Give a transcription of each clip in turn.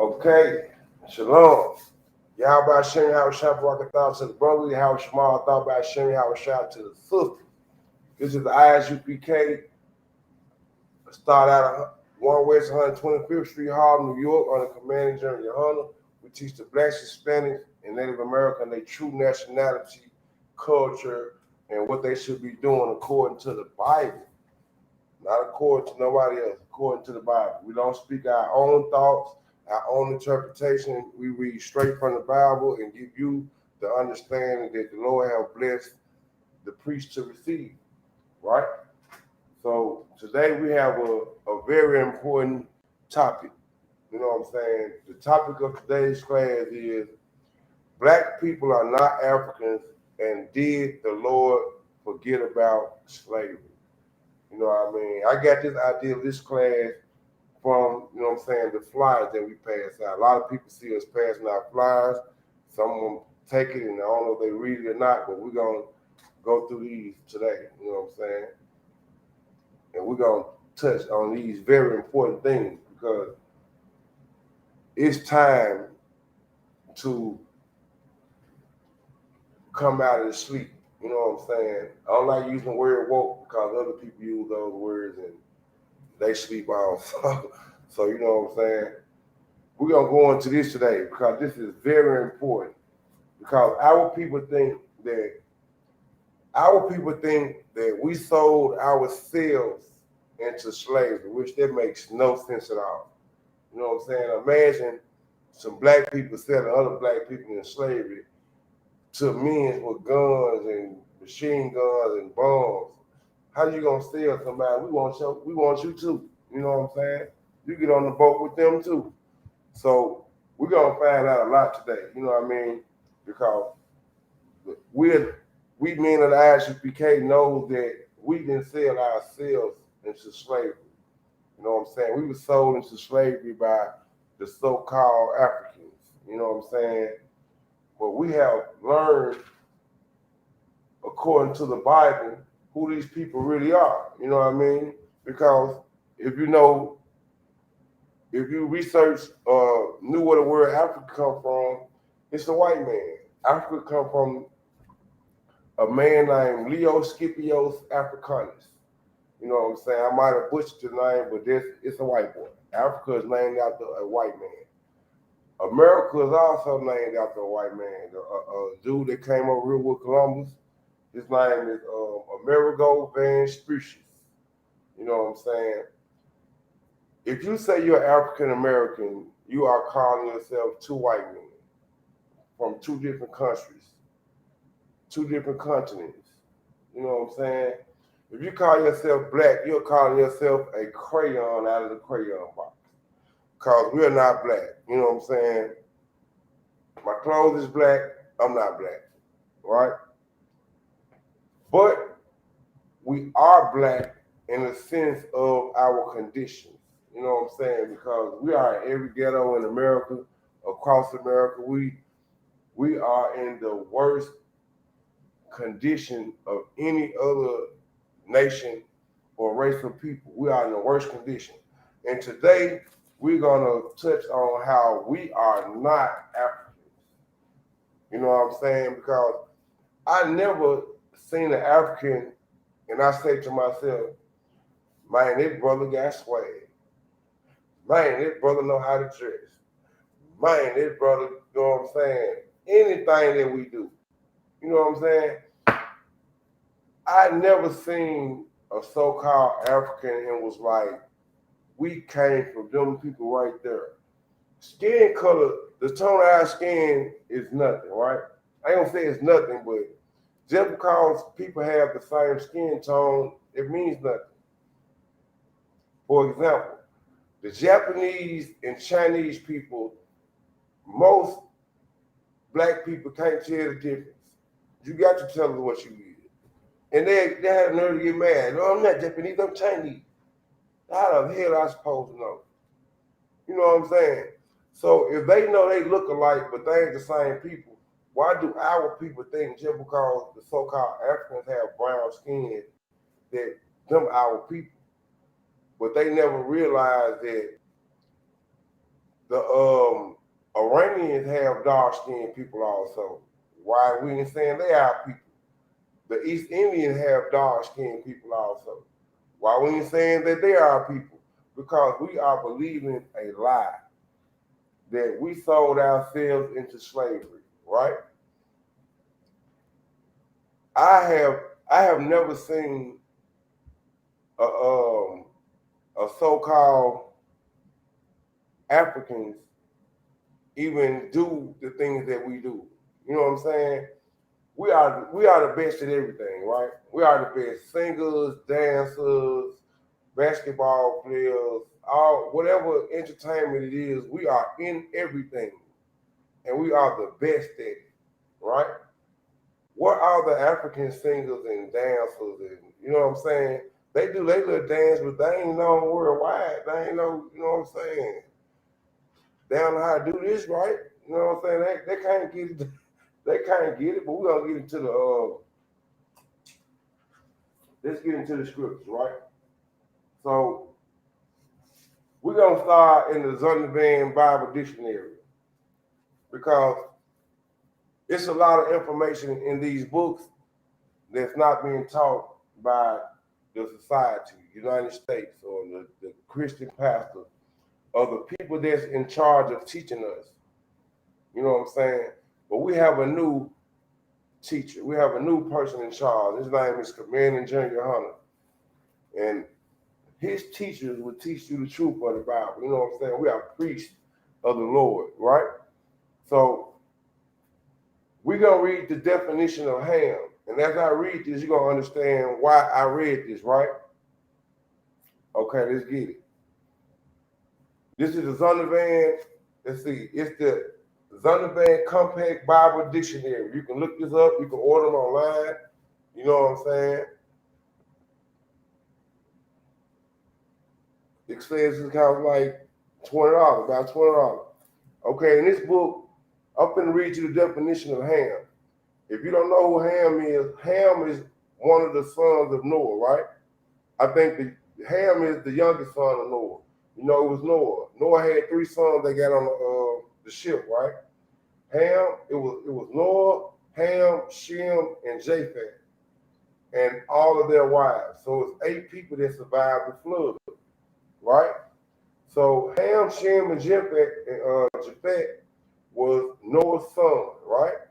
Okay, shalom. Yahweh Shem Yahweh Shah Barakatah to the brother, Yahweh Shema thought by Shem Yahweh Shah to the sister. This is the ISUPK. Start out at 1 West 125th Street, Harlem, New York, under commanding General Yohana. We teach the Blacks, Hispanics, and Native American their true nationality, culture, and what they should be doing according to the Bible. Not according to nobody else, according to the Bible. We don't speak our own thoughts, our own interpretation. We read straight from the Bible and give you the understanding that the Lord has blessed the priest to receive, right? So today we have a very important topic. You know what I'm saying? The topic of today's class is Black people are not Africans, and did the Lord forget about slavery? You know what I mean? I got this idea of this class from, you know what I'm saying, the flyers that we pass out. A lot of people see us passing out flyers. Some of them take it and I don't know if they read it or not, but we're going to go through these today. You know what I'm saying? And we're going to touch on these very important things because it's time to come out of the sleep. You know what I'm saying? I don't like using the word woke because other people use those words and they sleep on. So you know what I'm saying? We're going to go into this today because this is very important. Because our people think that we sold ourselves into slavery, which that makes no sense at all. You know what I'm saying? Imagine some black people selling other black people in slavery to men with guns and machine guns and bombs. How you gonna sell somebody? We want you too. You know what I'm saying? You get on the boat with them too. So we're gonna find out a lot today. You know what I mean? Because we men of the ISUPK know that we didn't sell ourselves into slavery. You know what I'm saying? We were sold into slavery by the so-called Africans. You know what I'm saying? But we have learned, according to the Bible, who these people really are. You know what I mean? Because if you research, knew where the word Africa come from, it's a white man. Africa come from a man named Leo Scipios Africanus. You know what I'm saying? I might have butchered the name, but it's a white boy. Africa is named after a white man. America is also named after a white man. A dude that came over here with Columbus, his name is Amerigo Vespucius. You know what I'm saying? If you say you're African American, you are calling yourself two white men from two different countries, two different continents. You know what I'm saying? If you call yourself black, you're calling yourself a crayon out of the crayon box. Because we're not black. You know what I'm saying? My clothes is black, I'm not black. Right? But we are black in the sense of our conditions. You know what I'm saying? Because we are in every ghetto in America, across America. We are in the worst condition of any other nation or race of people. We are in the worst condition. And today we're gonna touch on how we are not Africans. You know what I'm saying? Because I never seen an African and I say to myself, man, this brother got swag. Man, this brother know how to dress. Man, this brother, you know what I'm saying? Anything that we do. You know what I'm saying? I never seen a so-called African and was like, we came from them people right there. Skin color, the tone of our skin is nothing, right? I ain't gonna say it's nothing, but just because people have the same skin tone, it means nothing. For example, the Japanese and Chinese people, most black people can't tell the difference. You got to tell them what you is. And they had a nerve to get mad. No, I'm not Japanese, I'm Chinese. How the hell I supposed to know? You know what I'm saying? So if they know they look alike, but they ain't the same people, why do our people think just because the so-called Africans have brown skin that them our people? But they never realize that The Iranians have dark-skinned people also. Why we ain't saying they are people? The East Indians have dark-skinned people also. Why we ain't saying that they are people? Because we are believing a lie that we sold ourselves into slavery, right? I have never seen a so-called Africans even do the things that we do. You know what I'm saying? We are the best at everything, right? We are the best singers, dancers, basketball players, all whatever entertainment it is. We are in everything, and we are the best at it, right? What are the African singers and dancers, and you know what I'm saying? They do they little dance, but they ain't known worldwide. They ain't know, you know what I'm saying? They don't know how to do this right. You know what I'm saying? They can't get it. They can't get it, but we're gonna get into the let's get into the scriptures, right? So we're gonna start in the Zondervan Bible Dictionary because it's a lot of information in these books that's not being taught by the society, United States, or the Christian pastor, or the people that's in charge of teaching us. You know what I'm saying? But we have a new teacher. We have a new person in charge. His name is Commander Junior Hunter. And his teachers will teach you the truth of the Bible. You know what I'm saying? We are priests of the Lord, right? So we're going to read the definition of ham. And as I read this, you're going to understand why I read this, right? Okay, let's get it. This is the Zondervan. Let's see. It's the Zondervan Compact Bible Dictionary. You can look this up. You can order them online. You know what I'm saying? It says it's kind of like $20, about $20. Okay, in this book, I'm going to read you the definition of ham. If you don't know who Ham is one of the sons of Noah, right? I think Ham is the youngest son of Noah. You know, it was Noah. Noah had three sons that got on the ship, right? Ham, it was Noah, Ham, Shem, and Japheth, and all of their wives. So it's 8 people that survived the flood, right? So Ham, Shem, and Japheth was Noah's son, right?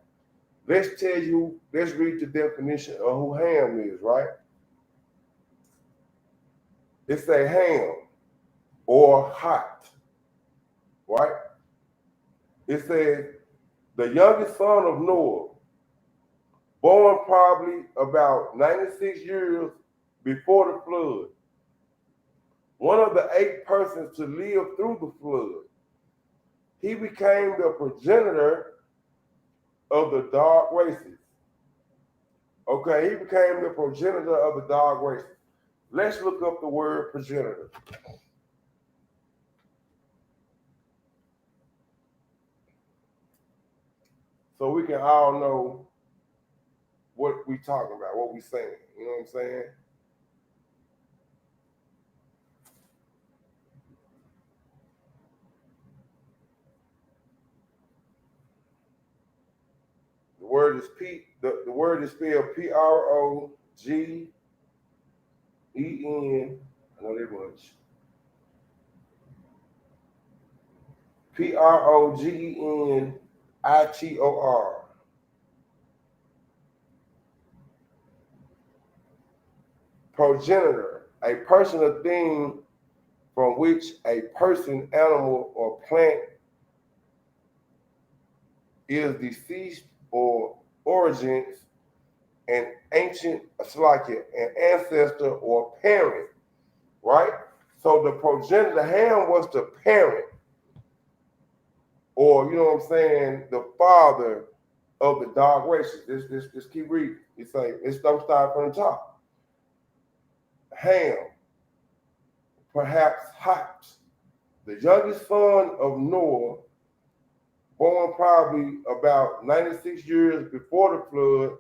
Let's read the definition of who Ham is, right? It's a ham or hot, right? It says the youngest son of Noah, born probably about 96 years before the flood, one of the 8 persons to live through the flood. He became the progenitor of the dark races. Okay, he became the progenitor of the dark races. Let's look up the word progenitor. So we can all know what we talking about, what we saying. You know what I'm saying? The word is the word is spelled Progen. I know that much. Progenitor. Progenitor, a person or thing from which a person, animal, or plant is deceased or origins, an ancient Slakia, an ancestor or parent, right? So the progenitor, Ham was the parent, or you know what I'm saying, the father of the dark races. This keep reading. It's like it's don't start from the top. Ham, perhaps Hot, the youngest son of Noah, born probably about 96 years before the flood,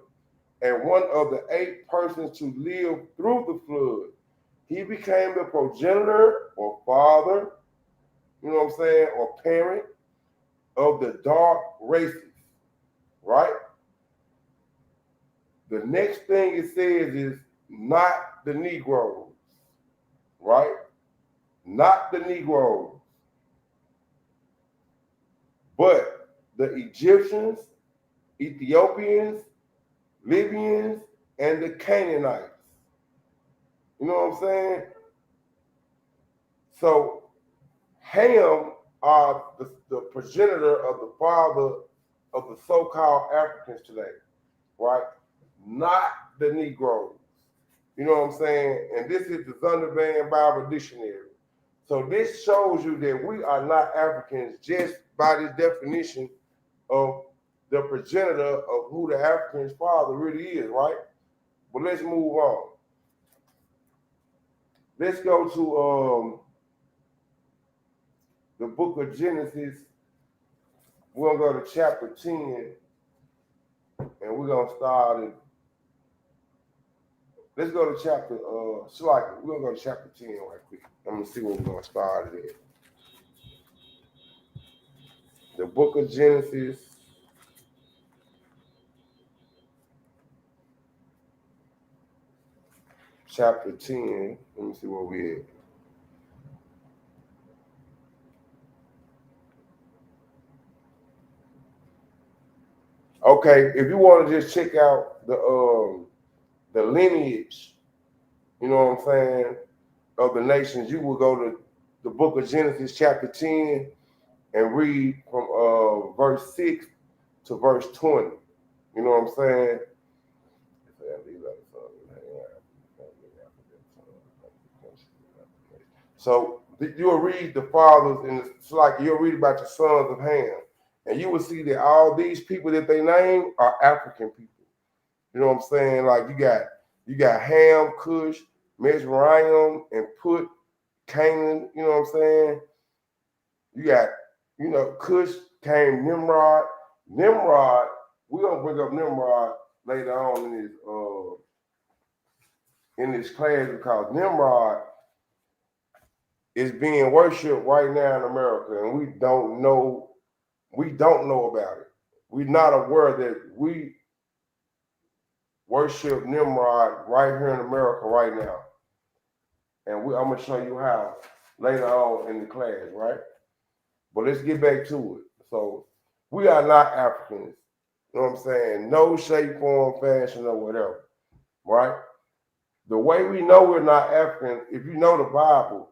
and one of the 8 persons to live through the flood. He became the progenitor or father you know what I'm saying, or parent of the dark races, right? The next thing it says is not the Negroes, right? Not the Negroes, but the Egyptians, Ethiopians, Libyans, and the Canaanites. You know what I'm saying? So Ham are the progenitor of the father of the so-called Africans today, right? Not the Negroes. You know what I'm saying? And this is the Zondervan Bible Dictionary. So this shows you that we are not Africans just by this definition of the progenitor of who the African's father really is, right? But let's move on. Let's go to the book of Genesis. We're going to go to chapter 10, and we're going to start it. Let's go to chapter, we're going to go to chapter 10 right quick. I'm going to see where we're going to start it at. The book of Genesis, chapter 10. Let me see where we at. Okay, if you want to just check out the lineage, you know what I'm saying, of the nations, you will go to the book of Genesis chapter 10 and read from verse 6 to verse 20. You know what I'm saying? So you'll read the fathers, and it's like you'll read about the sons of Ham, and you will see that all these people that they name are African people. You know what I'm saying? Like you got Ham, Cush, Mizraim, and Put, Canaan. You know what I'm saying? You got, Cush came Nimrod. Nimrod, we're gonna bring up Nimrod later on in this class because Nimrod is being worshipped right now in America, and we don't know about it. We're not aware that we worship Nimrod right here in America right now. And I'm going to show you how later on in the class, right? But let's get back to it. So we are not Africans. You know what I'm saying? No shape, form, fashion, or whatever, right? The way we know we're not African, if you know the Bible,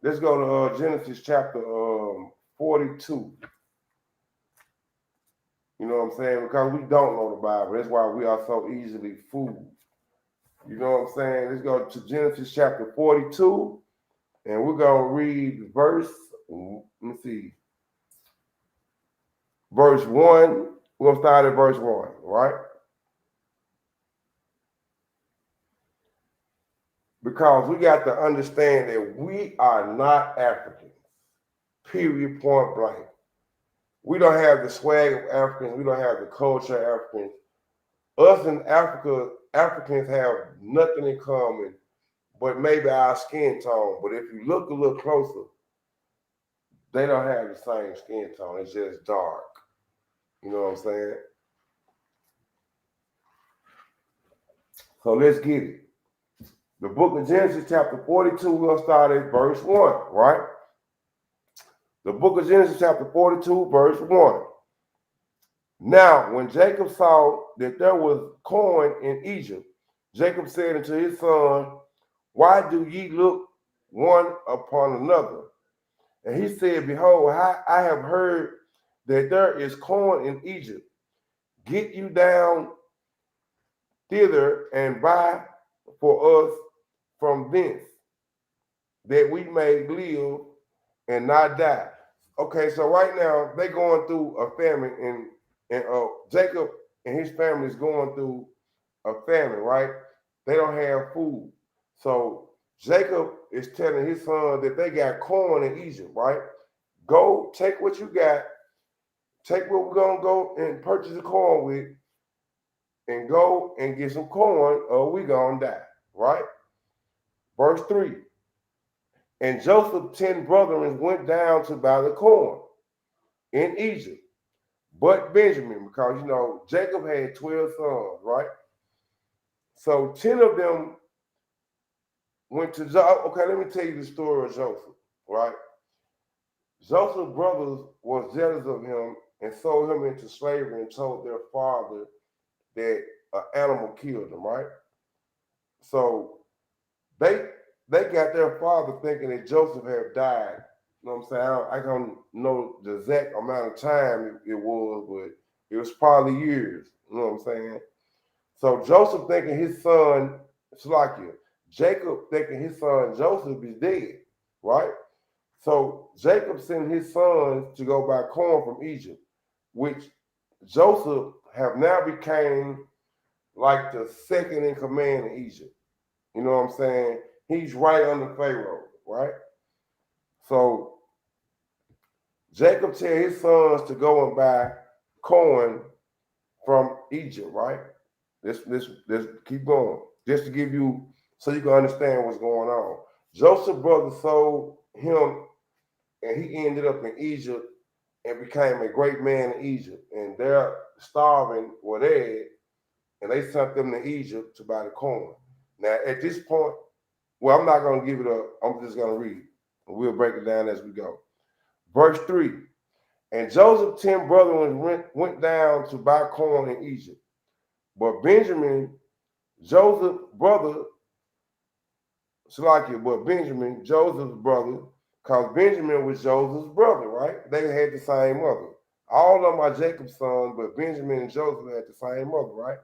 let's go to Genesis chapter 42. You know what I'm saying? Because we don't know the Bible. That's why we are so easily fooled. You know what I'm saying? Let's go to Genesis chapter 42, and we're going to read verse 1. We're going to start at verse 1, right? Because we got to understand that we are not Africans, period, point blank. We don't have the swag of Africans. We don't have the culture of Africans. Us in Africa, Africans have nothing in common but maybe our skin tone. But if you look a little closer, they don't have the same skin tone. It's just dark. You know what I'm saying? So let's get it. The book of Genesis chapter 42, we'll start at verse 1, right? The book of Genesis chapter 42, verse 1. Now, when Jacob saw that there was corn in Egypt, Jacob said unto his son, why do ye look one upon another? And he said, behold, I have heard that there is corn in Egypt. Get you down thither and buy for us from thence, that we may live and not die. Okay, so right now they're going through a famine, and Jacob and his family is going through a famine, right? They don't have food. So Jacob is telling his son that they got corn in Egypt, right? Go take what you got, take what we're gonna go and purchase the corn with, and go and get some corn, or we gonna die, right? Verse 3. And Joseph's 10 brethren went down to buy the corn in Egypt, but Benjamin, because Jacob had 12 sons, right? So 10 of them went to Joseph. Okay, let me tell you the story of Joseph, right? Joseph's brothers were jealous of him and sold him into slavery and told their father that an animal killed him, right? So they they got their father thinking that Joseph had died. You know what I'm saying? I don't know the exact amount of time it was, but it was probably years. You know what I'm saying? So Joseph thinking his son, Salakia, Jacob thinking his son Joseph is dead, right? So Jacob sent his sons to go buy corn from Egypt, which Joseph have now became like the second in command in Egypt. You know what I'm saying? He's right under Pharaoh, right? So Jacob tell his sons to go and buy corn from Egypt, right? Let's keep going. Just to give you so you can understand what's going on. Joseph's brother sold him and he ended up in Egypt and became a great man in Egypt. And they're starving where they at, and they sent them to Egypt to buy the corn. Now at this point, well, I'm not gonna give it up. I'm just gonna read. And we'll break it down as we go. Verse 3. And Joseph's 10 brethren went down to buy corn in Egypt. But Benjamin, Joseph's brother, Joseph's brother, because Benjamin was Joseph's brother, right? They had the same mother. All of them are Jacob's sons, but Benjamin and Joseph had the same mother, right?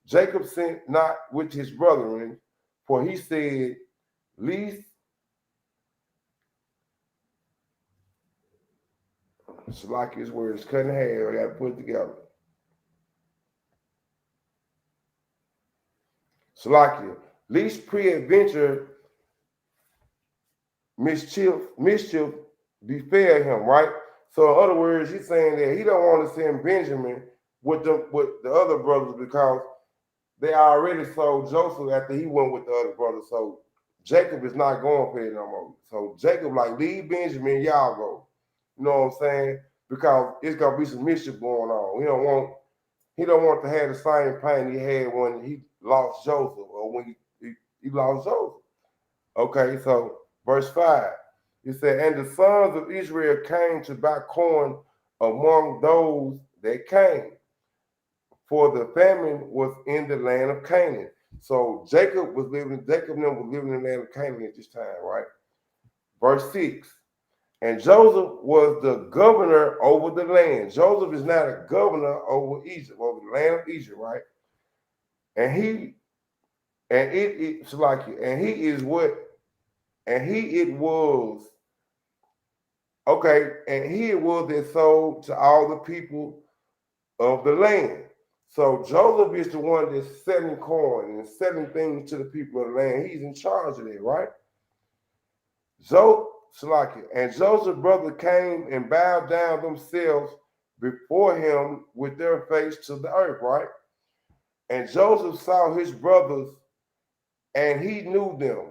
Jacob sent not with his brethren, for he said, least Salakia's words cutting hair, I got to put it together. Salakia, least pre-adventure mischief befell him, right? So in other words, he's saying that he don't want to send Benjamin with the other brothers because they already sold Joseph after he went with the other brothers. So Jacob is not going for it no more. So Jacob like leave Benjamin, y'all go. You know what I'm saying? Because it's gonna be some mischief going on. He don't want to have the same pain he had when he lost Joseph or when he lost Joseph. Okay, so verse 5. It said, and the sons of Israel came to buy corn among those that came, for the famine was in the land of Canaan. So Jacob and them was living in the land of Canaan at this time, right? Verse 6. And Joseph was the governor over the land. Joseph is not a governor over Egypt, over the land of Egypt, right? And he is what, and he it was, okay, and he it was that sold to all the people of the land. So Joseph is the one that's selling corn and selling things to the people of the land. He's in charge of that, right? And Joseph's brother came and bowed down themselves before him with their face to the earth, right? And Joseph saw his brothers, and he knew them,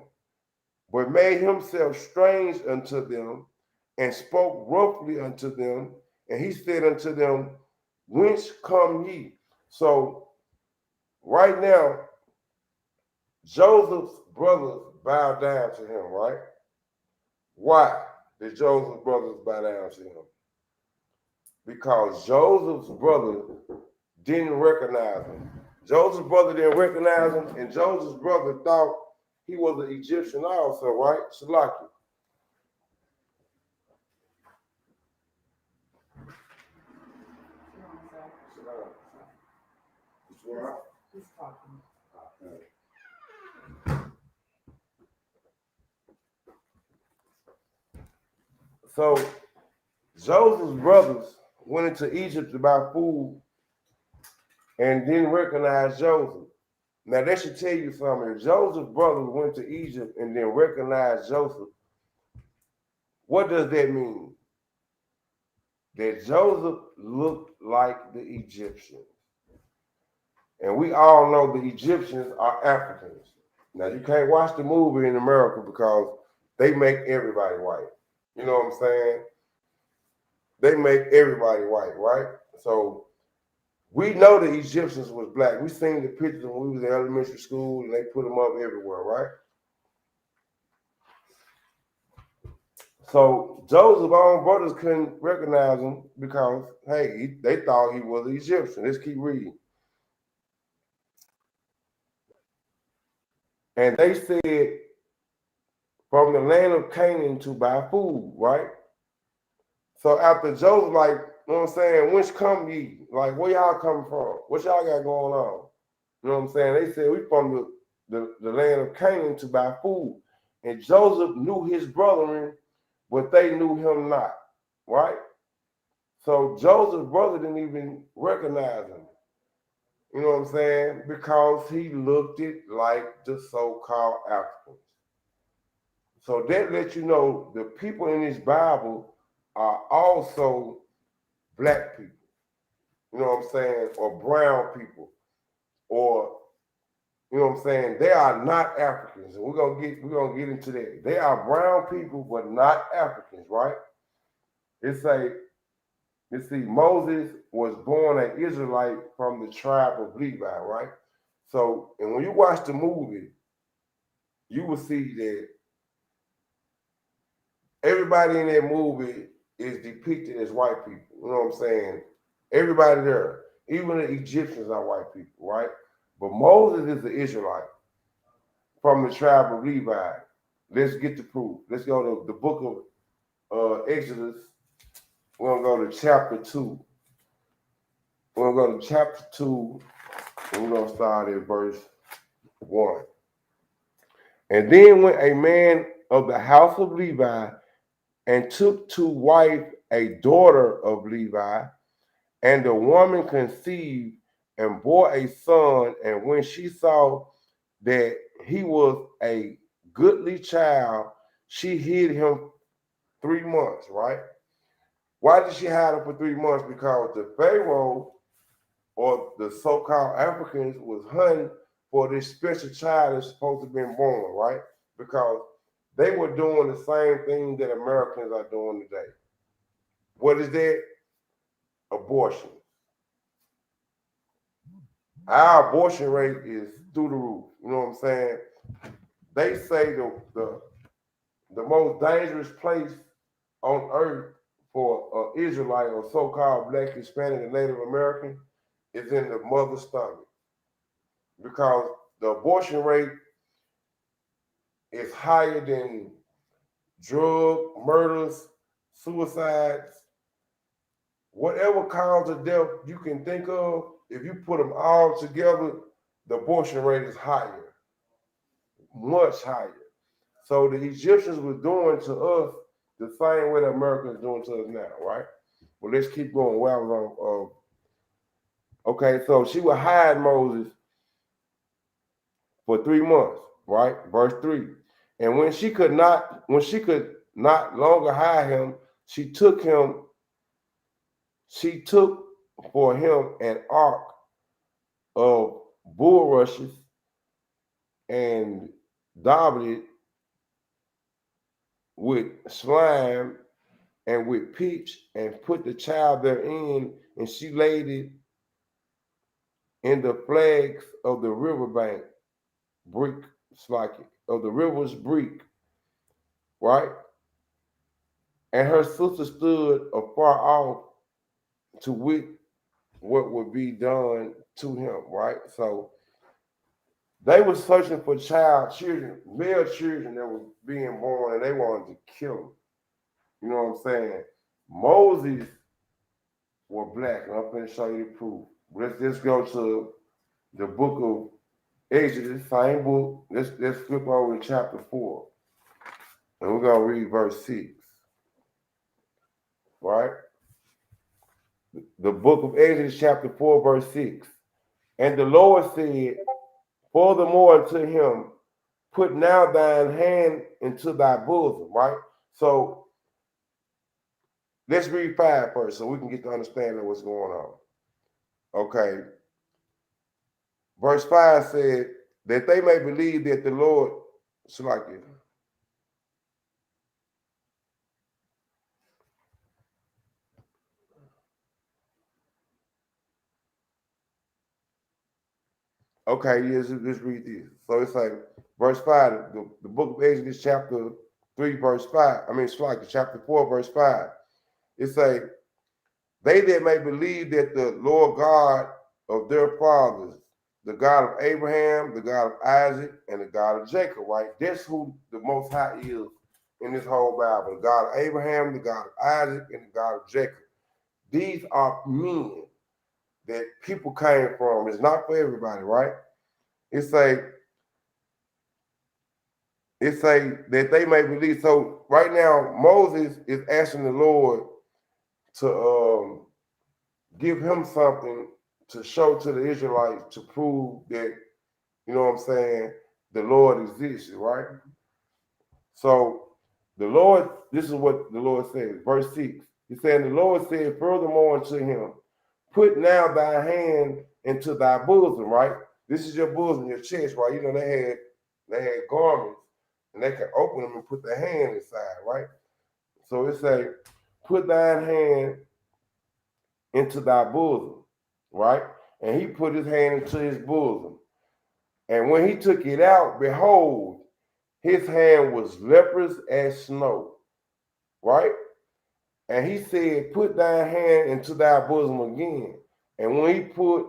but made himself strange unto them, and spoke roughly unto them. And he said unto them, whence come ye? So right now, Joseph's brothers bow down to him, right? Why did Joseph's brothers bow down to him? Because Joseph's brother didn't recognize him. Joseph's brother didn't recognize him, and Joseph's brother thought he was an Egyptian also, right? Salaki. He's talking. So Joseph's brothers went into Egypt to buy food and didn't recognize Joseph. Now that should tell you something. If Joseph's brothers went to Egypt and then recognized Joseph, what does that mean? That Joseph looked like the Egyptians. And we all know the Egyptians are Africans. Now you can't watch the movie in America because they make everybody white. You know what I'm saying? They make everybody white, right? So we know the Egyptians was black. We seen the pictures when we was in elementary school, and they put them up everywhere, right? So Joseph's own brothers couldn't recognize him because, hey, they thought he was an Egyptian. Let's keep reading. And they said, from the land of Canaan to buy food, right? So after Joseph, like, you know what I'm saying, whence come ye? Like, where y'all coming from? What y'all got going on? You know what I'm saying? They said, we from the land of Canaan to buy food. And Joseph knew his brethren, but they knew him not, right? So Joseph's brother didn't even recognize him. You know what I'm saying? Because he looked it like the so-called Africans. So that lets you know the people in this Bible are also black people. You know what I'm saying? Or brown people. Or, you know what I'm saying? They are not Africans. And we're gonna get into that. They are brown people, but not Africans, right? You see, Moses was born an Israelite from the tribe of Levi, right? So, and when you watch the movie, you will see that everybody in that movie is depicted as white people. You know what I'm saying? Everybody there, even the Egyptians are white people, right? But Moses is the Israelite from the tribe of Levi. Let's get the proof. Let's go to the book of Exodus. We're going to go to chapter 2. We're going to go to chapter 2, and we're going to start at verse 1. And then went a man of the house of Levi and took to wife a daughter of Levi, and the woman conceived and bore a son. And when she saw that he was a goodly child, she hid him 3 months, right? Why did she hide him for 3 months? Because the Pharaoh or the so-called Africans was hunting for this special child that's supposed to have been born, right? Because they were doing the same thing that Americans are doing today. What is that? Abortion. Our abortion rate is through the roof. You know what I'm saying? They say the most dangerous place on earth for an Israelite or so-called Black, Hispanic, and Native American is in the mother's stomach, because the abortion rate is higher than drug, murders, suicides, whatever cause of death you can think of. If you put them all together, the abortion rate is higher, much higher. So the Egyptians were doing to us the same way the Americans doing to us now, right? Well, let's keep going. Where I was on. Okay, so she would hide Moses for 3 months, right? Verse 3. And when she could not longer hide him, she took for him an ark of bulrushes and daubed it with slime and with pitch, and put the child therein, and she laid it in the flags of the riverbank, brick, of the river's brink, right? And her sister stood afar off to wit what would be done to him, right? So they were searching for children, male children that were being born, and they wanted to kill them. You know what I'm saying? Moses were black, and I'm going to show you the proof. Let's just go to the book of Exodus, same book. Let's flip over to chapter 4, and we're going to read verse 6, right? The book of Exodus, chapter 4, verse 6. And the Lord said, furthermore to him, put now thine hand into thy bosom, right? So let's read 5 first so we can get to understanding what's going on. Okay. Verse 5 said, that they may believe that the Lord, Okay, yes, let's read this. So it's like verse 5, the book of Exodus, chapter 3, verse 5. I mean, it's like chapter 4, verse 5. It's like, they that may believe that the Lord God of their fathers, the God of Abraham, the God of Isaac, and the God of Jacob, right? That's who the Most High is in this whole Bible. The God of Abraham, the God of Isaac, and the God of Jacob. These are men that people came from. It's not for everybody, right? It's like that they may believe. So right now, Moses is asking the Lord to give him something to show to the Israelites to prove that, you know what I'm saying, the Lord exists, right? So the Lord, this is what the Lord says, verse 6. He said, the Lord said furthermore unto him, put now thy hand into thy bosom, right? This is your bosom, your chest, right? You know, they had garments and they can open them and put their hand inside, right? So it say, put thine hand into thy bosom, right? And he put his hand into his bosom. And when he took it out, behold, his hand was leprous as snow, right? And he said, put thy hand into thy bosom again. And when he put,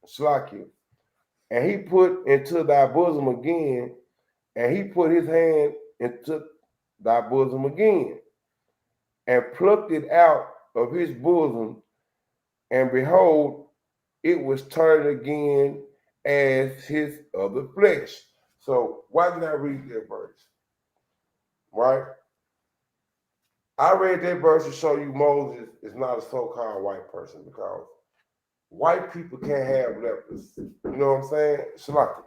Slakia, and he put into thy bosom again, and he put his hand into thy bosom again, and plucked it out of his bosom, and behold, it was turned again as his other flesh. So why did I read that verse? Right? I read that verse to show you Moses is not a so-called white person, because white people can't have lepers. You know what I'm saying? Shalaka.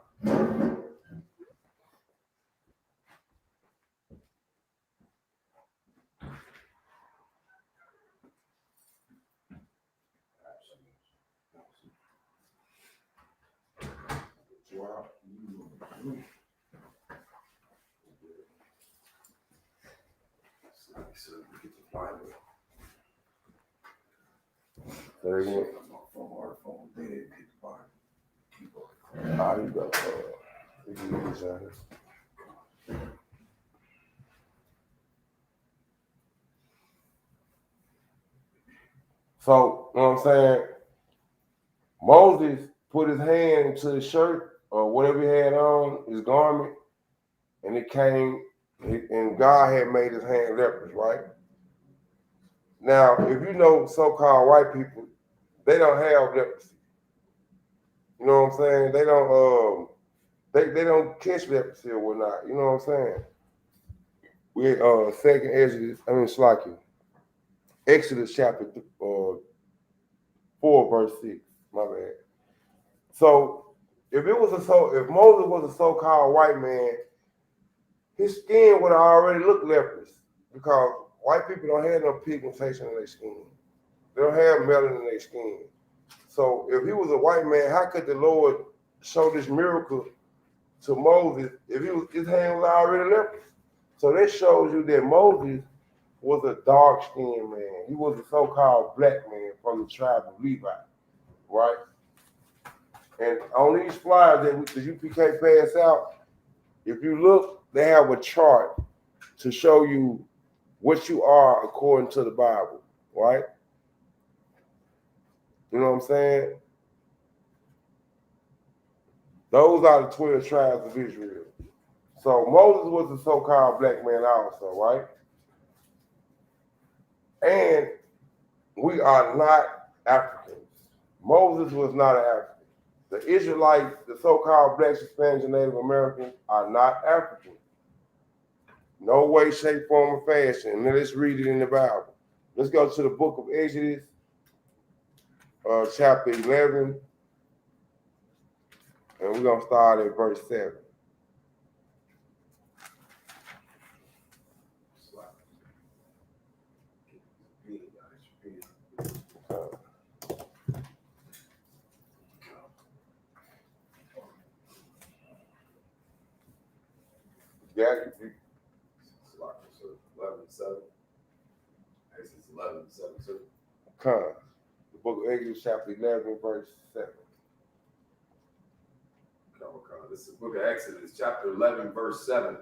So, you know what I'm saying? Moses put his hand into his shirt or whatever he had on, his garment, and it came, and God had made his hand leprous, right? Now, if you know so-called white people, they don't have leprosy. You know what I'm saying? They don't catch leprosy or whatnot. You know what I'm saying? We second Exodus chapter 4, verse 6. My bad. So if Moses was a so-called white man, his skin would have already looked leprous, because white people don't have no pigmentation in their skin. They don't have melanin in their skin. So if he was a white man, how could the Lord show this miracle to Moses if his hand was already leprous? So that shows you that Moses was a dark-skinned man. He was a so-called black man from the tribe of Levi, right? And on these flyers that the UPK pass out, if you look, they have a chart to show you what you are according to the Bible, right? You know what I'm saying? Those are the 12 tribes of Israel. So Moses was a so-called black man also, right? And we are not Africans. Moses was not an African. The Israelites, the so-called blacks, Hispanics, and Native Americans are not African. No way, shape, form, or fashion. Now let's read it in the Bible. Let's go to the book of Exodus, chapter 11, and we're going to start at verse 7. Yeah, 11:7. Exodus 11:7. come. The book of Exodus, chapter 11, verse 7. This is the book of Exodus, chapter 11, verse 7.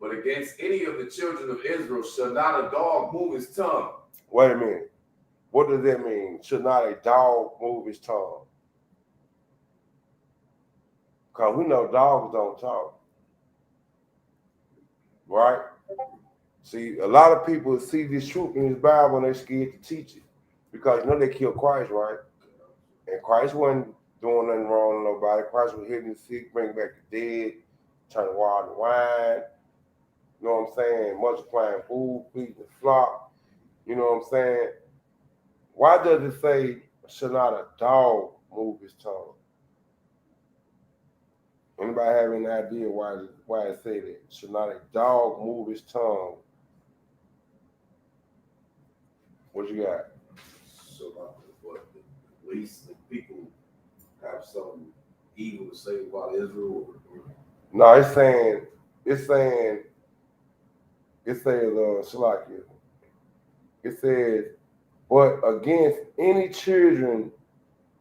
But against any of the children of Israel shall not a dog move his tongue. Wait a minute. What does that mean? Should not a dog move his tongue? Because we know dogs don't talk. Right? See, a lot of people see this truth in this Bible and they're scared to teach it. Because you know they killed Christ, right? And Christ wasn't doing nothing wrong to nobody. Christ was healing the sick, bringing back the dead, turning water to wine. You know what I'm saying? Multiplying food, feeding the flock. You know what I'm saying? Why does it say, should not a dog move his tongue? Anybody have any idea why it say that? Should not a dog move his tongue? What you got? So, what, at least the people have something evil to say about Israel? No, it's saying, Salakia. It says, but against any children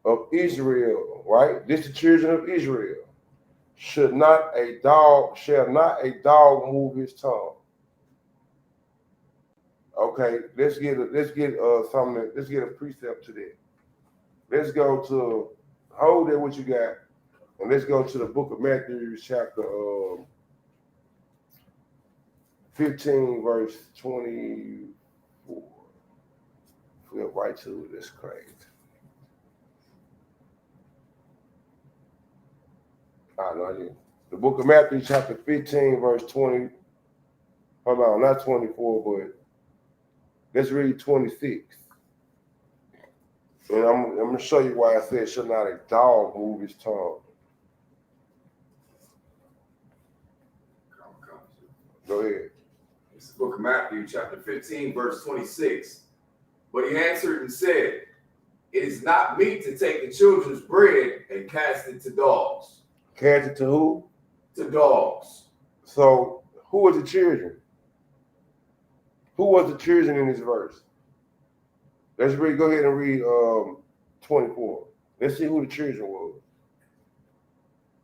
of Israel, right? This is the children of Israel. Shall not a dog move his tongue? Okay, let's get a precept to that. Let's go to hold that what you got, and let's go to the book of Matthew, chapter 15, verse 24. Flip right to it. That's crazy. The book of Matthew, chapter 15, verse 20. Hold on, not 24, but let's read 26. And I'm going to show you why I said, should not a dog move his tongue? Go ahead. It's the book of Matthew, chapter 15, verse 26. But he answered and said, it is not meet to take the children's bread and cast it to dogs. Cast it to who? To dogs. So, who was the children? Who was the children in this verse? Let's read. Go ahead and read 24. Let's see who the children was.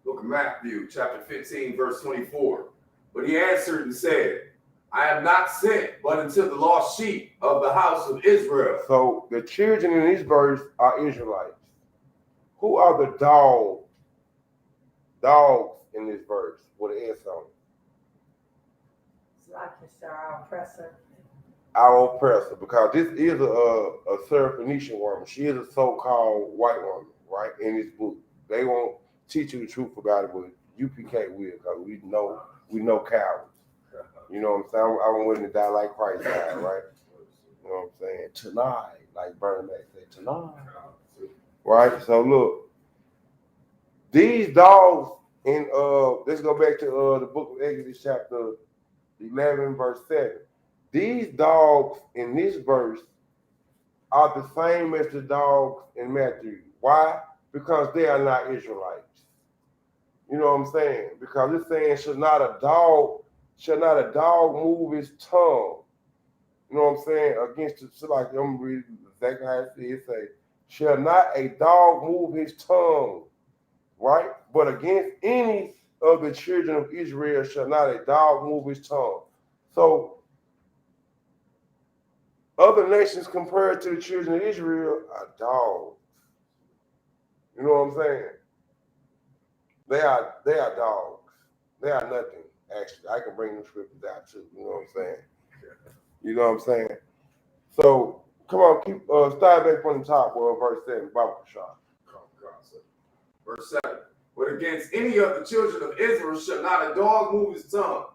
Book of Matthew, chapter 15, verse 24. But he answered and said, I am not sent but unto the lost sheep of the house of Israel. So the children in this verse are Israelites. Who are the dogs in this verse with an S on it? It's like our oppressor. Our oppressor, because this is a Syrophoenician woman. She is a so-called white woman, right? In this book, they won't teach you the truth about it, but UPK will, because we know cowards. You know what I'm saying? I'm willing to die like Christ died, right? You know what I'm saying? Tonight, like Bernie Mac said, tonight, right? So look, these dogs in let's go back to the book of Exodus, chapter 11, verse 7. These dogs in this verse are the same as the dogs in Matthew. Why? Because they are not Israelites. You know what I'm saying? Because it's saying, should not a dog move his tongue? You know what I'm saying? Against the, so like I'm reading exactly how it say, shall not a dog move his tongue, right? But against any of the children of Israel shall not a dog move his tongue. So other nations compared to the children of Israel are dogs. You know what I'm saying? They are dogs. They are nothing, actually. I can bring the scriptures out too. You know what I'm saying? You know what I'm saying? So come on, keep start back from the top, verse 7, Bible shot. Verse 7. But against any of the children of Israel shall not a dog move his tongue,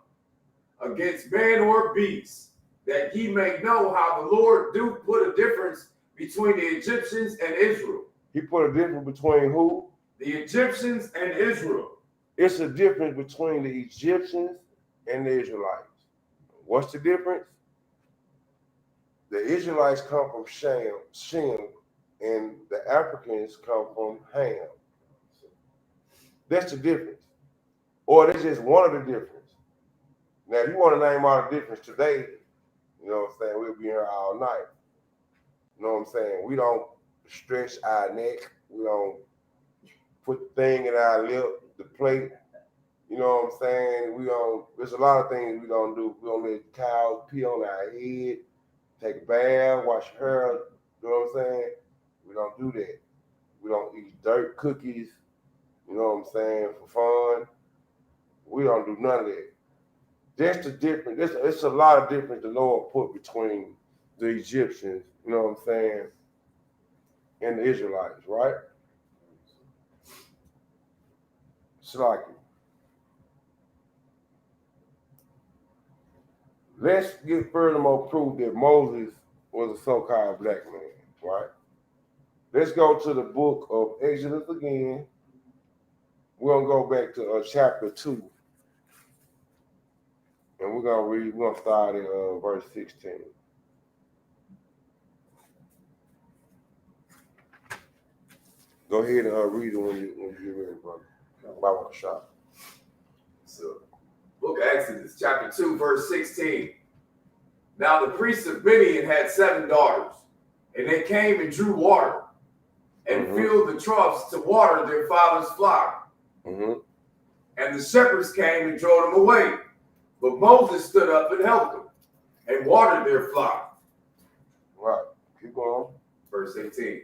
against man or beast, that ye may know how the Lord do put a difference between the Egyptians and Israel. He put a difference between who? The Egyptians and Israel. It's a difference between the Egyptians and the Israelites. What's the difference? The Israelites come from Shem, and the Africans come from Ham. That's the difference. Or that's just one of the differences. Now, if you want to name all the difference today, you know what I'm saying, we'll be here all night. You know what I'm saying? We don't stretch our neck. We don't put the thing in our lip, the plate. You know what I'm saying? There's a lot of things we don't do. We don't let cows pee on our head, take a bath, wash your hair. You know what I'm saying? We don't do that. We don't eat dirt cookies. You know what I'm saying? For fun. We don't do none of that. That's the difference. It's a lot of difference the Lord put between the Egyptians, you know what I'm saying, and the Israelites, right? It's like it. Let's get furthermore proof that Moses was a so-called black man, right? Let's go to the book of Exodus again. We're going to go back to chapter 2. And we're going to start at verse 16. Go ahead and read it when you're ready, brother. I want to shop. So, book of Exodus, chapter 2, verse 16. Now the priest of Midian had 7 daughters, and they came and drew water, and filled the troughs to water their father's flock. And the shepherds came and drove them away. But Moses stood up and helped them, and watered their flock. Right. Keep going. Verse 18.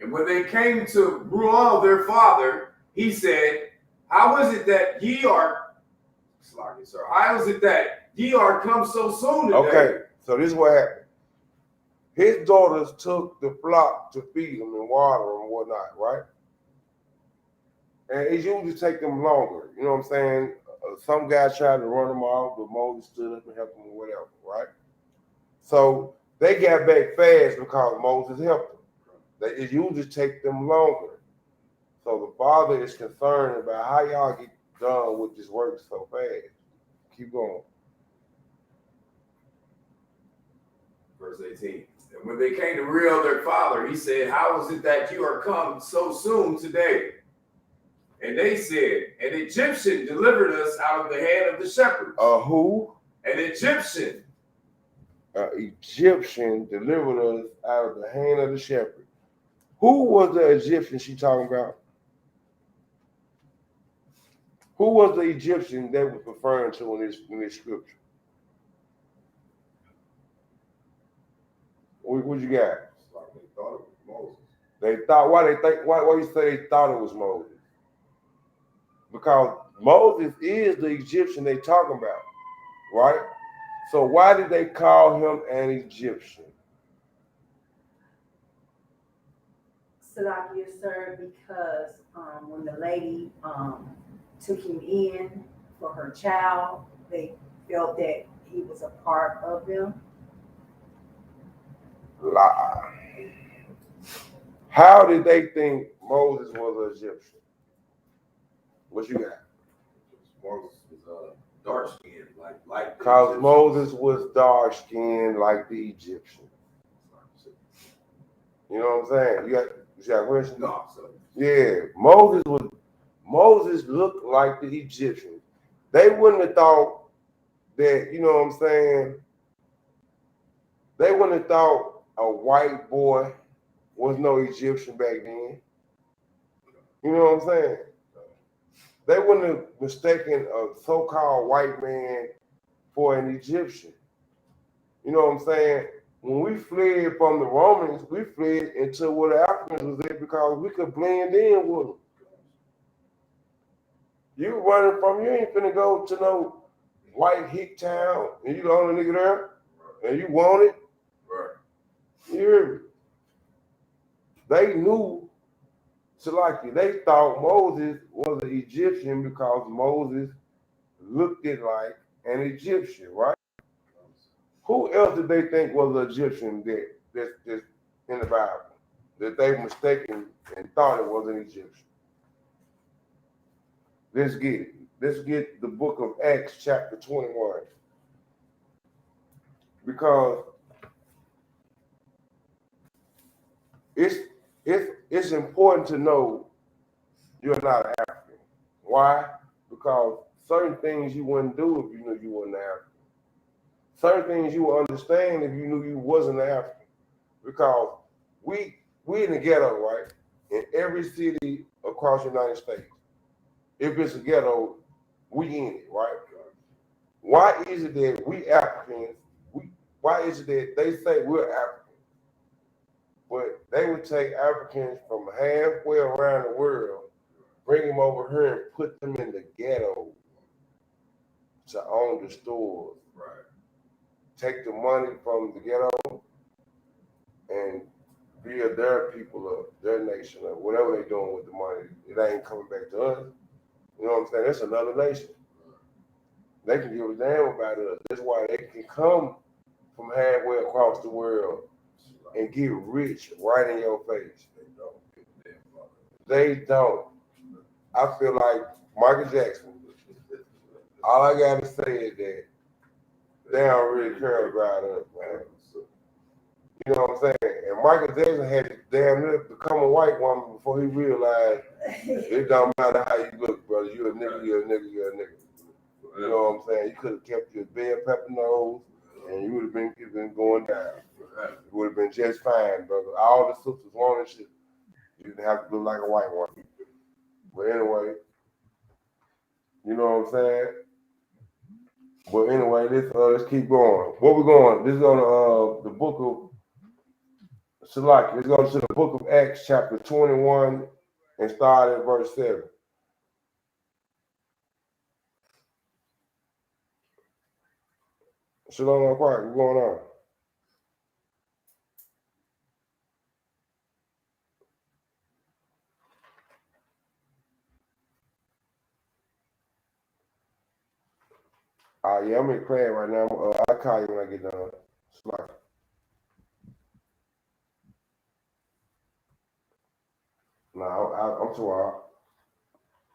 And when they came to Reuel their father, he said, How is it that ye are come so soon today? Okay, so this is what happened. His daughters took the flock to feed them and water them and whatnot, right? And it usually take them longer. You know what I'm saying? Some guys tried to run them off, but Moses stood up and helped them or whatever, right? So they got back fast because Moses helped them. It usually take them longer. So the father is concerned about how y'all get done with this work so fast. Keep going. Verse 18. And when they came to Reuel their father, he said, How is it that you are come so soon today? And they said, An Egyptian delivered us out of the hand of the shepherds. Who? An Egyptian. An Egyptian delivered us out of the hand of the shepherd. Who was the Egyptian she talking about? Who was the Egyptian they was referring to in this scripture? What you got? They thought it was Moses. Why you say they thought it was Moses? Because Moses is the Egyptian they talking about, right? So why did they call him an Egyptian? Salakia, sir, because when the lady took him in for her child, they felt that he was a part of them. Lie. How did they think Moses was an Egyptian? What you got? Moses was dark skinned, like Because Moses was dark skinned like the Egyptian. You know what I'm saying? You got a question? No, so. Yeah, Moses looked like the Egyptians. They wouldn't have thought that, you know what I'm saying? They wouldn't have thought a white boy was no Egyptian back then. You know what I'm saying? They wouldn't have mistaken a so-called white man for an Egyptian. You know what I'm saying? When we fled from the Romans, we fled into where the Africans was at because we could blend in with them. You running from, you ain't finna go to no white hick town and you the only nigga there and you want it. Right. You hear me? They knew, Salaki, they thought Moses was an Egyptian because Moses looked it like an Egyptian, right? Who else did they think was an Egyptian that's in the Bible that they mistaken and thought it was an Egyptian? Let's get it. Let's get the book of Acts chapter 21. Because it's important to know you're not African. Why? Because certain things you wouldn't do if you knew you weren't African. Certain things you would understand if you knew you wasn't African. Because we in the ghetto, right? in every city across the United States. If it's a ghetto, we in it, right? Why is it that we Africans, why is it that they say we're African, but they would take Africans from halfway around the world, bring them over here and put them in the ghetto to own the stores, Right. take the money from the ghetto and build their people up, their nation up, whatever they're doing with the money. It ain't coming back to us. You know what I'm saying? That's another nation. They can give a damn about us. That's why they can come from halfway across the world and get rich right in your face. They don't. I feel like Michael Jackson. All I gotta say is that they don't really care about us, man. You know what I'm saying? And Michael Jackson had to damn near become a white woman before he realized it don't matter how you look, brother. You're a nigga, you're a nigga, you're a nigga. You know what I'm saying? You could have kept your bell pepper nose and you would have been going down. It would have been just fine, brother. All the sisters wanted shit. You didn't have to look like a white woman. But anyway, you know what I'm saying? But anyway, let's keep going. Where we going? This is on the book of Salaki. Let's go to the book of Acts, chapter 21, and start at verse 7. Shalom, quiet. What's going on? Yeah, I'm in class right now. I'll call you when I get done. Salaki. No, I'm too wild.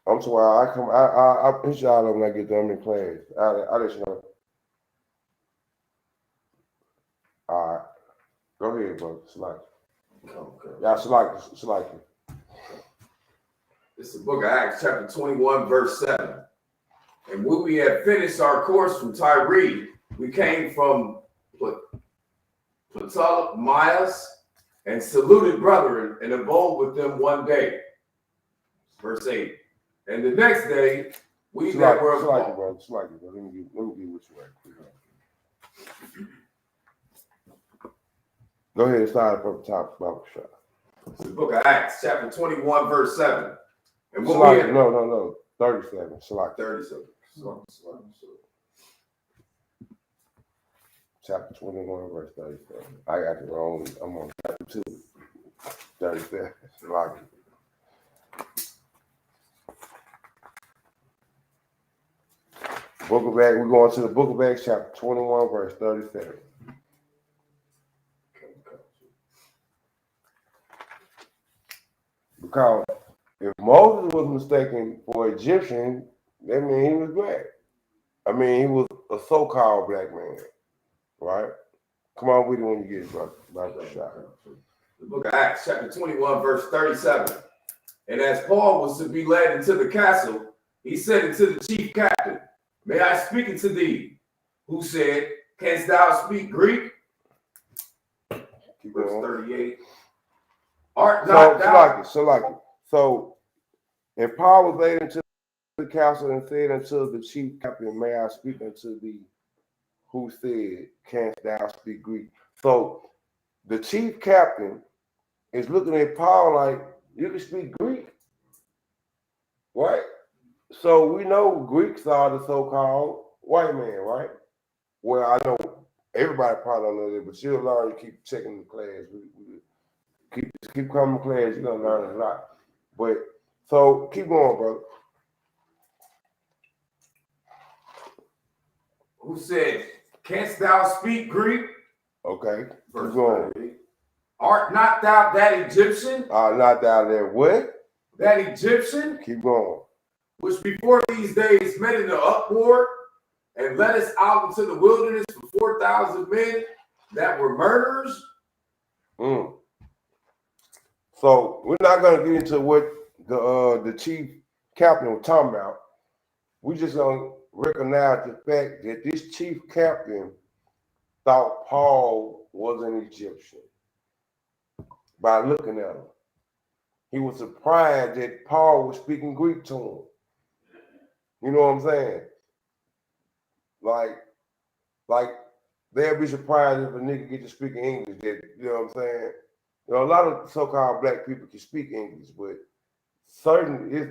I'm too wild. I'll push y'all when I get done in class. I'll let you know. All right. Go ahead, bro. Salaki. Okay. Yeah, Salaki. It's the book of Acts, chapter 21, verse 7. And when we had finished our course from Tyre, we came from Ptolemais and saluted brethren and abode with them one day. Verse 8. And the next day, we that were Salaki, bro. Salaki, bro. Let me get what you right. Go ahead and start from the top. It's the book of Acts, chapter 21, verse 7. And when Salaki, we had, no. 37. Salaki. 37. Chapter 21, verse 37. I got it wrong. I'm on chapter 2. 37. Salaki. Book of Acts. We're going to the book of Acts, chapter 21, verse 37. Because if Moses was mistaken for Egyptian, that means he was black. I mean, he was a so-called black man, right? Come on with it when you get it, bro. The book of Acts, chapter 21, verse 37. And as Paul was to be led into the castle, he said unto the chief captain, May I speak unto thee? Who said, Canst thou speak Greek? Verse 38. Art not thou? Salaki. So, if Paul was led into the council and said unto the chief captain, May I speak unto thee? Who said, Canst thou speak Greek? So, the chief captain is looking at Paul like, you can speak Greek, right? So, we know Greeks are the so-called white man, right? Well, I know everybody probably don't know that, but you'll learn to keep checking the class. Keep coming to class, you're going to learn a lot. But, so, keep going, brother. Who said, Canst thou speak Greek? Okay, Verse keep going. 38. Art not thou that Egyptian? Not down there. What? That Egyptian, Keep going. which before these days met in the uproar and led us out into the wilderness for 4,000 men that were murderers? So we're not going to get into what the chief captain was talking about. We just going to recognize the fact that this chief captain thought Paul was an Egyptian by looking at him. he was surprised that Paul was speaking Greek to him. You know what I'm saying? Like they'll be surprised if a nigga get to speak English. That, you know what I'm saying? You know, a lot of so-called black people can speak English, but certain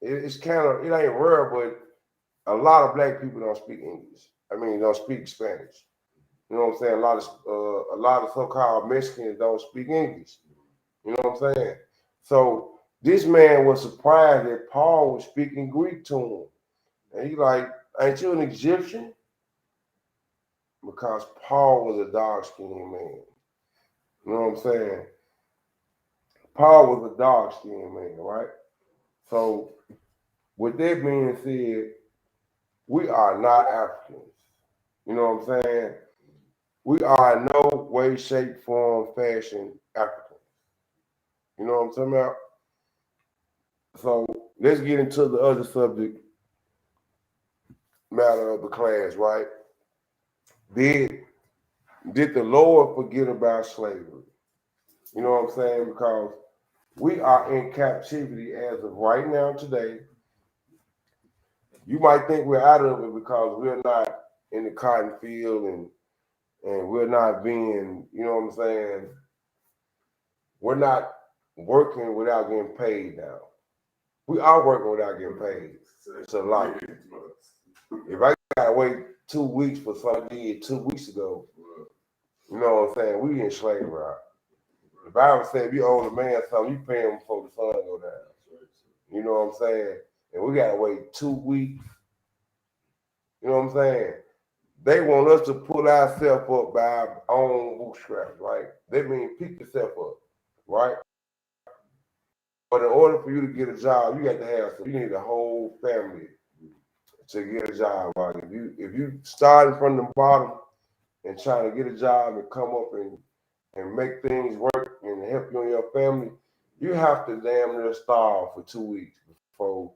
it's kind of, it ain't rare, but a lot of black people don't speak English. I mean, don't speak Spanish. You know what I'm saying? A lot of so-called Mexicans don't speak English. You know what I'm saying? So this man was surprised that Paul was speaking Greek to him. And he like, ain't you an Egyptian? Because Paul was a dark-skinned man. You know what I'm saying? Paul was a dark-skinned man, right? So with that being said, we are not Africans. You know what I'm saying? We are in no way, shape, form, fashion Africans. You know what I'm talking about? So let's get into the other subject matter of the class, right? Did the Lord forget about slavery? You know what I'm saying? Because we are in captivity as of right now today. You might think we're out of it because we're not in the cotton field and we're not being, you know what I'm saying? We're not working without getting paid now. We are working without getting paid. It's a lot. If I gotta wait 2 weeks for something I did 2 weeks ago, you know what I'm saying? We in slavery. The Bible said if you owe a man something, you pay him before the sun go down. You know what I'm saying? And we gotta wait 2 weeks. You know what I'm saying? They want us to pull ourselves up by our own bootstraps, right? They mean pick yourself up, right? But in order for you to get a job, you got to have some. You need a whole family to get a job, right? If you starting from the bottom and trying to get a job and come up and make things work and help you and your family, you have to damn near starve for 2 weeks before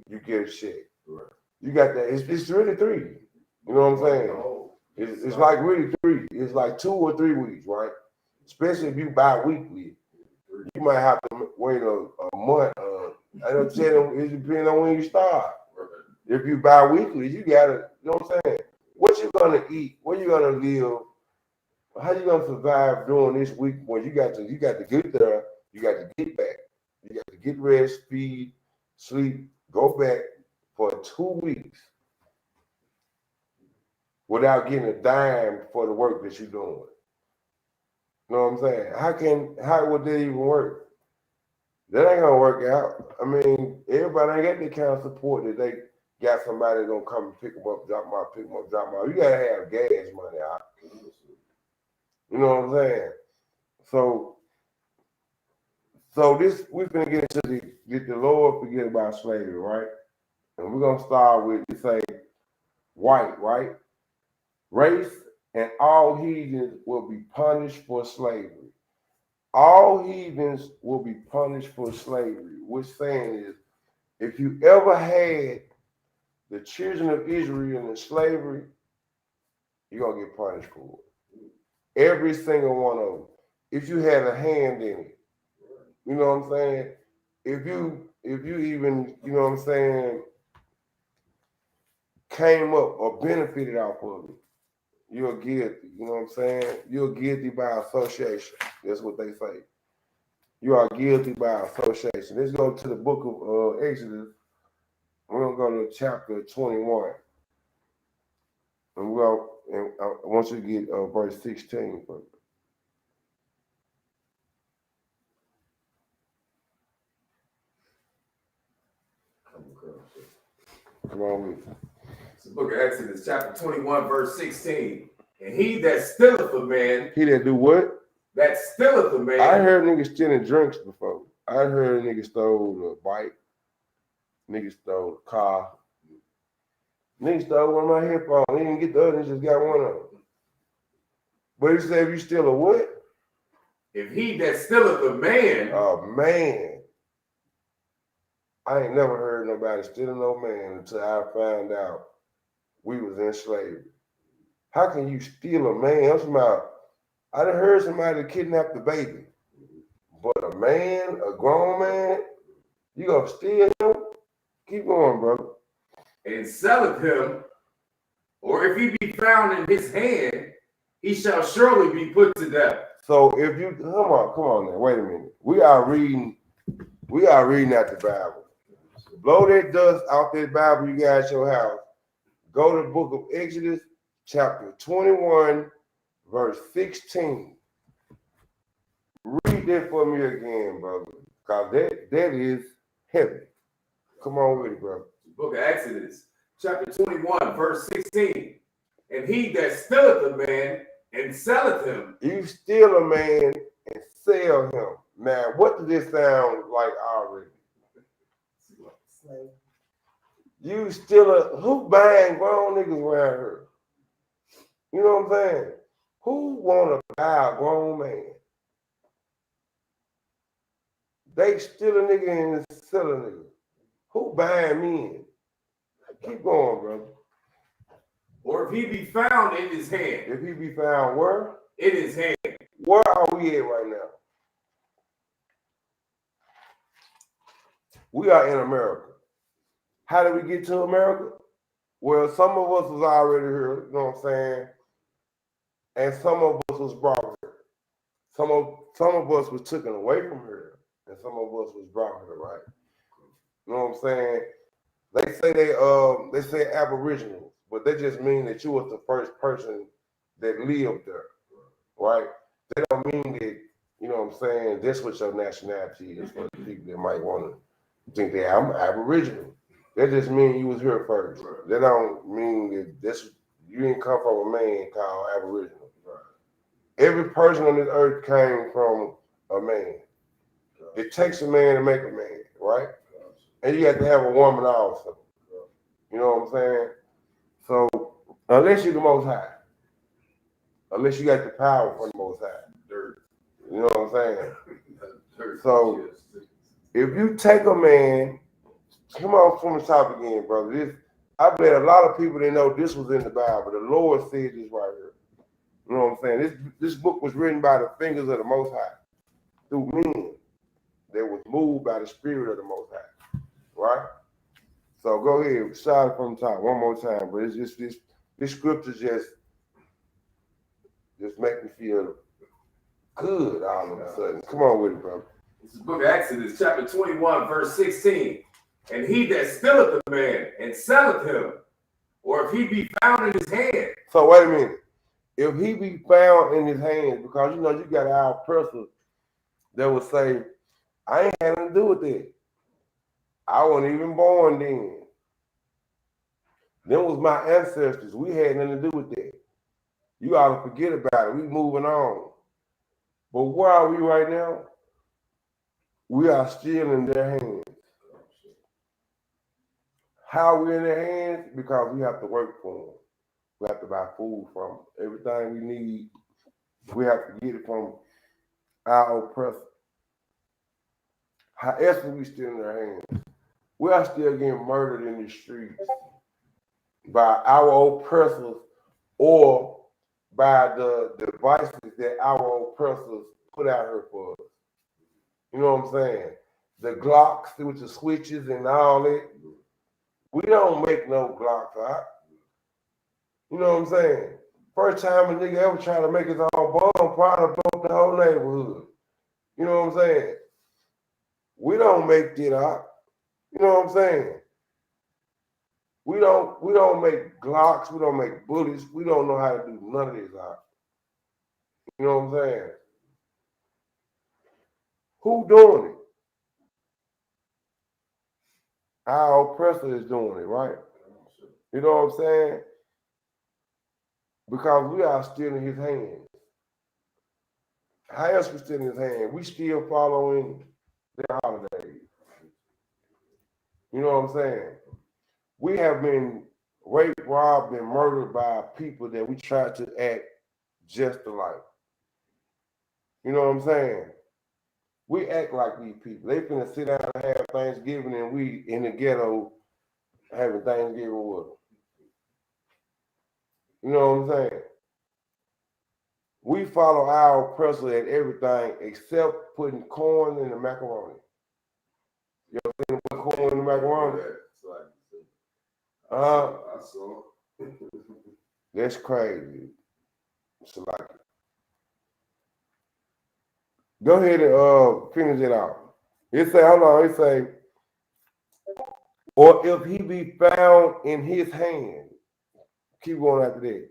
you get a check. Right. You got that. It's really 3. You know what I'm saying? It's like really 3. It's like 2 or 3 weeks, right? Especially if you bi-weekly. You might have to wait a month. I don't tell them, it depends on when you start. If you bi-weekly, you gotta, you know what I'm saying? What you gonna eat? Where you gonna live? How you gonna survive during this week when you got to get there, you got to get back. You got to get rest, feed, sleep, go back for 2 weeks without getting a dime for the work that you're doing. You know what I'm saying? How would that even work? That ain't gonna work out. I mean, everybody ain't got that kind of support that they got somebody gonna come and pick them up, drop them off, pick them up, drop them off. You gotta have gas money out. You know what I'm saying? So this we're gonna get into the Lord forget about slavery, right? And we're gonna start with say white, right? Race and all heathens will be punished for slavery. All heathens will be punished for slavery. Which saying is, if you ever had the children of Israel in slavery, you're gonna get punished for it. Every single one of them. If you had a hand in it, you know what I'm saying? If you even, you know what I'm saying, came up or benefited off of it, you're guilty. You know what I'm saying? You're guilty by association. That's what they say. You are guilty by association. Let's go to the book of Exodus. We're gonna go to chapter 21. And I want you to get verse 16 first. Come on with me. It's the book of Exodus, chapter 21, verse 16. And he that stealeth a man. He that do what? That stealeth a man. I heard niggas stealing drinks before. I heard niggas stole a bike. Niggas stole a car. Niggas stole one of my headphones. He didn't get the other, he just got one of them. But he said, if you steal a what? If he that stealeth a man. A man. I ain't never heard nobody stealing no man until I found out we was in slavery. How can you steal a man? I done heard somebody kidnap the baby. But a man, a grown man, you gonna steal him? Keep going, brother. And selleth him, or if he be found in his hand, he shall surely be put to death. So if you come on now, wait a minute. We are reading out the Bible. Blow that dust out that Bible you got at your house. Go to the book of Exodus, chapter 21, verse 16. Read that for me again, brother. Because that is heavy. Come on with it, brother. Book of Exodus, chapter 21, verse 16. And he that stealeth a man and selleth him. You steal a man and sell him. Man, what does this sound like already? Slave. You steal who buying grown niggas around here? You know what I'm saying? Who wanna buy a grown man? They steal a nigga and sell a nigga. Who buying men? Keep going, brother. Or if he be found in his hand. If he be found where? In his hand. Where are we at right now? We are in America. How did we get to America? Well, some of us was already here, you know what I'm saying? And some of us was brought here. Some of us was taken away from here, and some of us was brought here, right? You know what I'm saying? They say Aboriginals, but they just mean that you was the first person that lived there, right? They don't mean that, you know what I'm saying, that's what your nationality is for the people that might want to think that I'm Aboriginal. That just mean you was here first. That don't mean that you didn't come from a man called Aboriginal. Every person on this earth came from a man. It takes a man to make a man, right? And you have to have a woman also. You know what I'm saying? So unless you're the Most High, unless you got the power from the Most High, you know what I'm saying? So if you take a man, come on from the top again, brother. I bet a lot of people didn't know this was in the Bible. The Lord said this right here. You know what I'm saying? This book was written by the fingers of the Most High through men that was moved by the Spirit of the Most High, right? So go ahead, start from the top one more time. But it's just this scripture just make me feel good all of a sudden. Come on with it, brother. This is the book of Exodus, chapter 21, verse 16. And he that stealeth a man and selleth him, or if he be found in his hand. So wait a minute. If he be found in his hands, because you know you got our oppressors that would say, I ain't had nothing to do with that. I wasn't even born then. Them was my ancestors. We had nothing to do with that. You ought to forget about it. We moving on. But where are we right now? We are still in their hands. How are we in their hands? Because we have to work for them. We have to buy food from them. Everything we need, we have to get it from our oppressor. How else are we still in their hands? We are still getting murdered in the streets by our oppressors or by the devices that our oppressors put out here for us. You know what I'm saying? The Glocks with the switches and all that. We don't make no Glocks out. You know what I'm saying? First time a nigga ever tried to make his own bomb, probably blow up the whole neighborhood. You know what I'm saying? We don't make that out. You know what I'm saying? We don't make Glocks, we don't make bullets, we don't know how to do none of this out. You know what I'm saying? Who doing it? Our oppressor is doing it, right? You know what I'm saying? Because we are still in his hands. How else we still in his hands? We still following their holidays. You know what I'm saying? We have been raped, robbed, and murdered by people that we try to act just alike. You know what I'm saying? We act like these people. They finna sit down and have Thanksgiving, and we in the ghetto having Thanksgiving with them. You know what I'm saying? We follow our oppressor at everything except putting corn in the macaroni. You ever seen them put corn in the macaroni? I saw. That's crazy. So like, go ahead and finish it out. It say, hold on, it say, or if he be found in his hand. Keep going after that.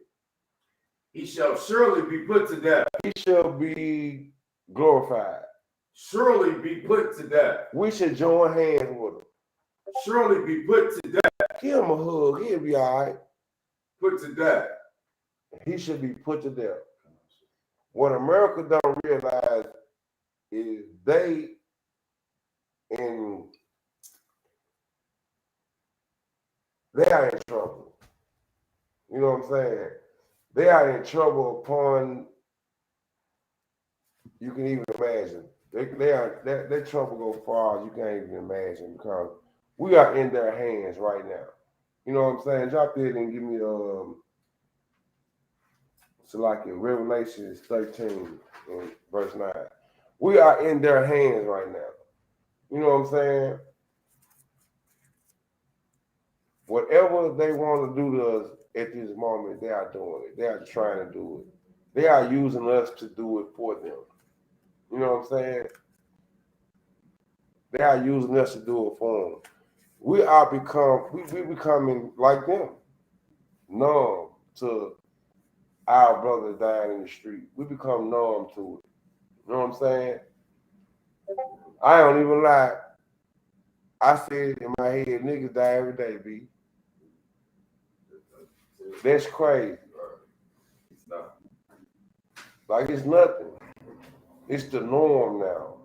He shall surely be put to death. He shall be glorified. Surely be put to death. We should join hands with him. Surely be put to death. Give him a hug. He'll be all right. Put to death. He should be put to death. What America don't realize is they are in trouble. You know what I'm saying? They are in trouble upon you can even imagine. Their trouble go far as you can't even imagine because we are in their hands right now. You know what I'm saying? Drop it and give me so like in Revelation 13 and verse 9. We are in their hands right now. You know what I'm saying? Whatever they want to do to us at this moment, they are doing it. They are trying to do it. They are using us to do it for them. You know what I'm saying? They are using us to do it for them. We becoming like them, numb to our brother dying in the street. We become numb to it. You know what I'm saying? I don't even lie. I said in my head, niggas die every day, B. That's crazy. It's not. Like it's nothing. It's the norm now.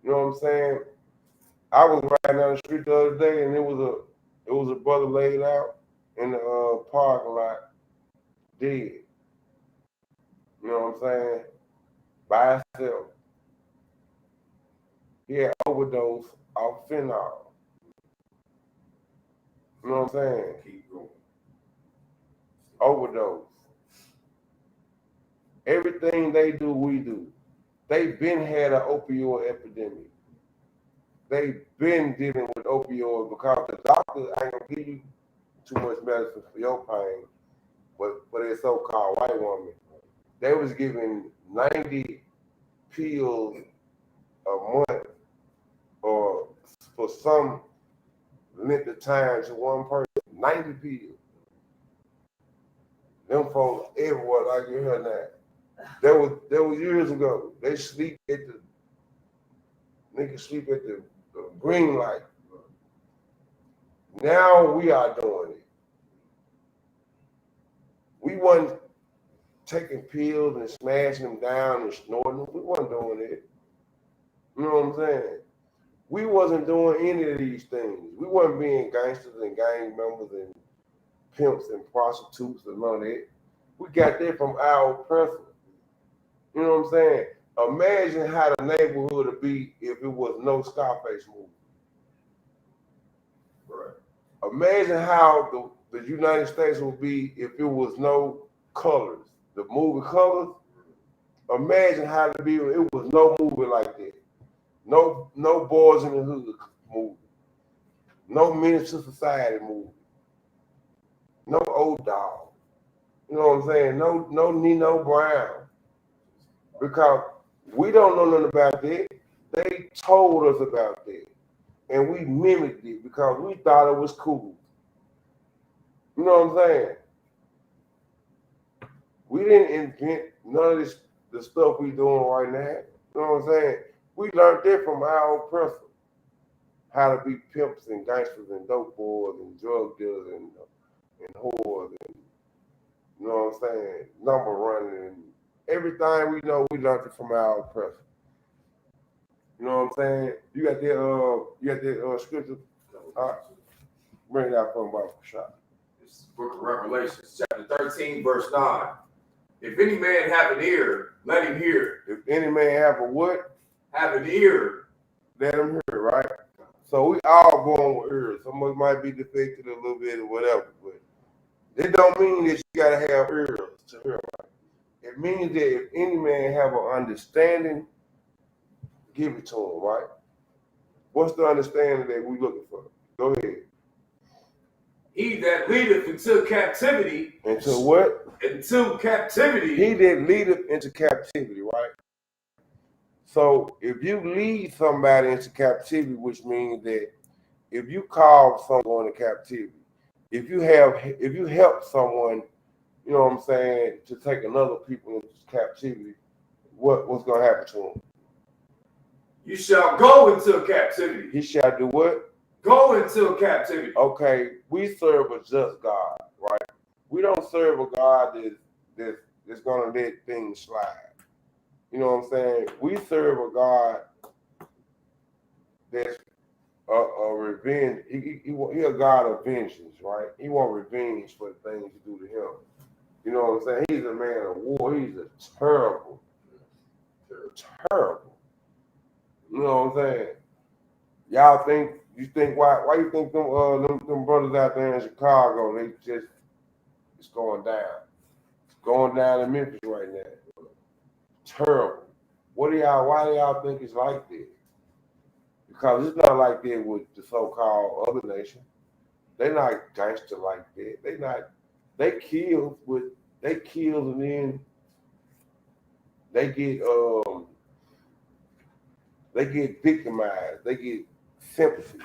You know what I'm saying? I was riding down the street the other day and it was a brother laid out in the parking lot, dead. You know what I'm saying? By himself. He had overdose off fentanyl. You know what I'm saying? Keep going. Overdose. Everything they do, we do. They've been had an opioid epidemic. They've been dealing with opioids because the doctor ain't gonna give you too much medicine for your pain, but for their so-called white woman, they was giving 90 pills a month or for some length of time to one person, 90 pills. Them folks everywhere like you heard that. That was years ago. They sleep at the niggas sleep at the green light. Now we are doing it. We wasn't taking pills and smashing them down and snorting them. We wasn't doing it. You know what I'm saying? We wasn't doing any of these things. We wasn't being gangsters and gang members and pimps and prostitutes and none of that. We got that from our oppressor. You know what I'm saying? Imagine how the neighborhood would be if it was no Scarface movie. Right. Imagine how the United States would be if it was no Colors. The movie Colors. Imagine how it'd be if it was no movie like that. No Boys in the Hood movie. No Menace to Society movie. No Old Dog. You know what I'm saying? No Nino Brown. Because we don't know nothing about that. They told us about that. And we mimicked it because we thought it was cool. You know what I'm saying? We didn't invent none of this the stuff we doing right now. You know what I'm saying? We learned that from our oppressor. How to be pimps and gangsters and dope boys and drug dealers and whores and you know what I'm saying? Number running and everything we know we learned it from our oppressor. You know what I'm saying? You got that scripture? Bring it out from Bible shop. This is the book of Revelation, chapter 13, verse 9. If any man have an ear, let him hear. If any man have a what? Have an ear. Let him hear, right? So we all born with ears. Some of us might be defected a little bit or whatever, but it don't mean that you gotta have ears to hear, right? it means that if any man have an understanding, give it to him, right? What's the understanding that we looking for? Go ahead. He that leadeth into captivity. Into what? Into captivity. He that leadeth into captivity, right? So if you lead somebody into captivity, which means that if you call someone into captivity, if you help someone, you know what I'm saying, to take another people into captivity, what's gonna happen to him? You shall go into captivity. He shall do what? Go into captivity. Okay, we serve a just God, right? We don't serve a God that's gonna let things slide. You know what I'm saying? We serve a God that's a revenge. He a God of vengeance, right? He want revenge for the things you do to him. You know what I'm saying? He's a man of war. He's a terrible. You know what I'm saying? Y'all think why you think them brothers out there in Chicago, it's going down. It's going down in Memphis right now. Terrible. Why do y'all think it's like that? Because it's not like that with the so-called other nation. They're not gangster like that. They kill and then they get victimized. They get sympathy.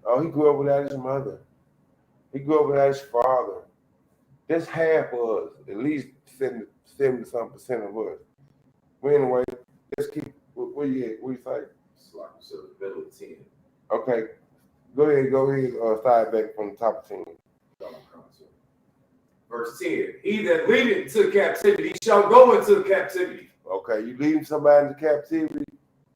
Oh, he grew up without his mother. He grew up without his father. That's half of us, at least 70-something% of us. But anyway, let's keep. Where you at? What you say? It's like you said, the middle of 10. Okay, go ahead. Start back from the top of 10. Verse 10. He that leadeth into captivity shall go into captivity. Okay, you leading somebody into captivity,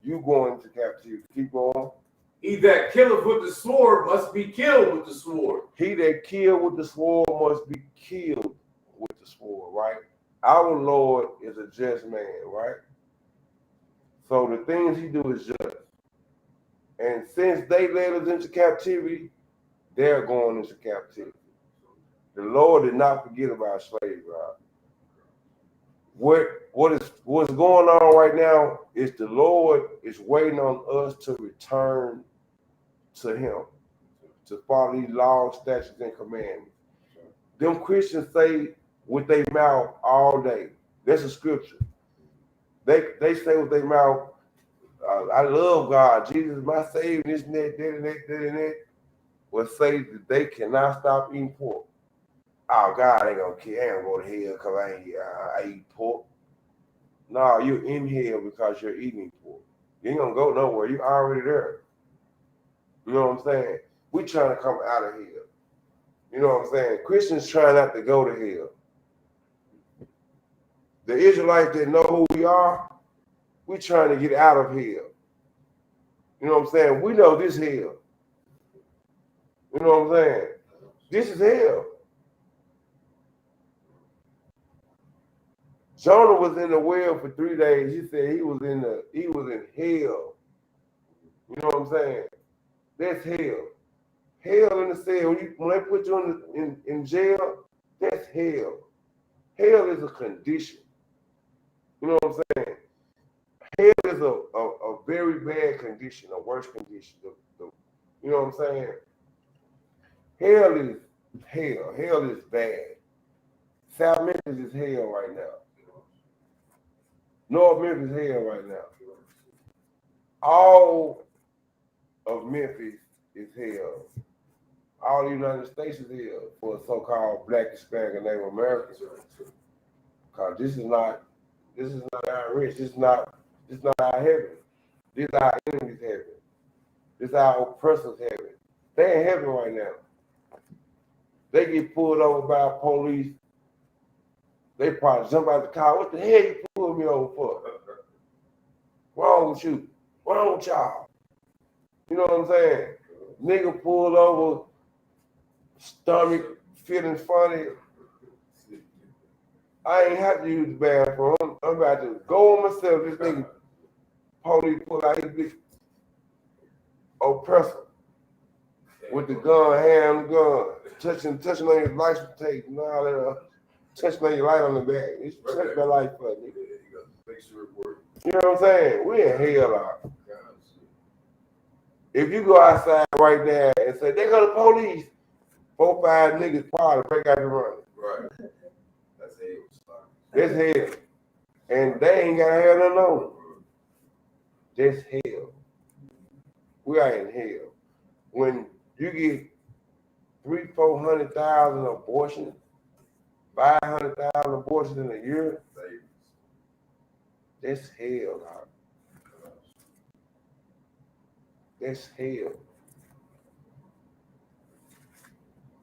you going into captivity. Keep going. He that killeth with the sword must be killed with the sword. He that killed with the sword must be killed with the sword, right? Our Lord is a just man, right? So the things he do is just. And since they led us into captivity, they're going into captivity. The Lord did not forget about slavery. What's going on right now is the Lord is waiting on us to return to him, to follow these laws, statutes, and commandments. Them Christians say with their mouth all day. That's a scripture. They say with their mouth, I love God, Jesus is my savior, this and that. Well, say that they cannot stop eating pork. Oh, God ain't gonna care. I ain't gonna go to hell because I eat pork. No, you're in hell because you're eating pork. You ain't gonna go nowhere. You're already there. You know what I'm saying? We trying to come out of hell. You know what I'm saying? Christians trying not to go to hell. The Israelites that know who we are, we trying to get out of hell. You know what I'm saying? We know this hell. You know what I'm saying? This is hell. Jonah was in the well for 3 days. He said he was in hell. You know what I'm saying? That's hell. Hell in the cell. When they put you in jail, that's hell. Hell is a condition. You know what I'm saying? Hell is a very bad condition, a worse condition. You know what I'm saying? Hell is hell. Hell is bad. South Memphis is hell right now. North Memphis is hell right now. All of Memphis is hell. All the United States is hell for so-called Black, Hispanic, and Native Americans. Because this is not our rich. This is not our heaven. This is our enemy's heaven. This is our oppressor's heaven. They in heaven right now. They get pulled over by police. They probably jump out the car. What the hell you pulled me over for? Wrong with you? Wrong with y'all? You know what I'm saying? Nigga pulled over, stomach feeling funny. I ain't have to use the bathroom. I'm about to go on myself. This nigga police pull out his big oppressor with the gun, hand on the gun, touching on his license tape and all that. touch my light on the back. You should touch my light for me. Yeah, you gotta make sure it works. You know what I'm saying? We in hell out. If you go outside right now and say, they go the police, 4, 5 niggas probably break out and run. Right. That's hell. That's hell. And they ain't got hell to know. That's hell. We are in hell. When you get 300,000-400,000 abortions, 500,000 abortions in a year, that's hell, dog. That's hell.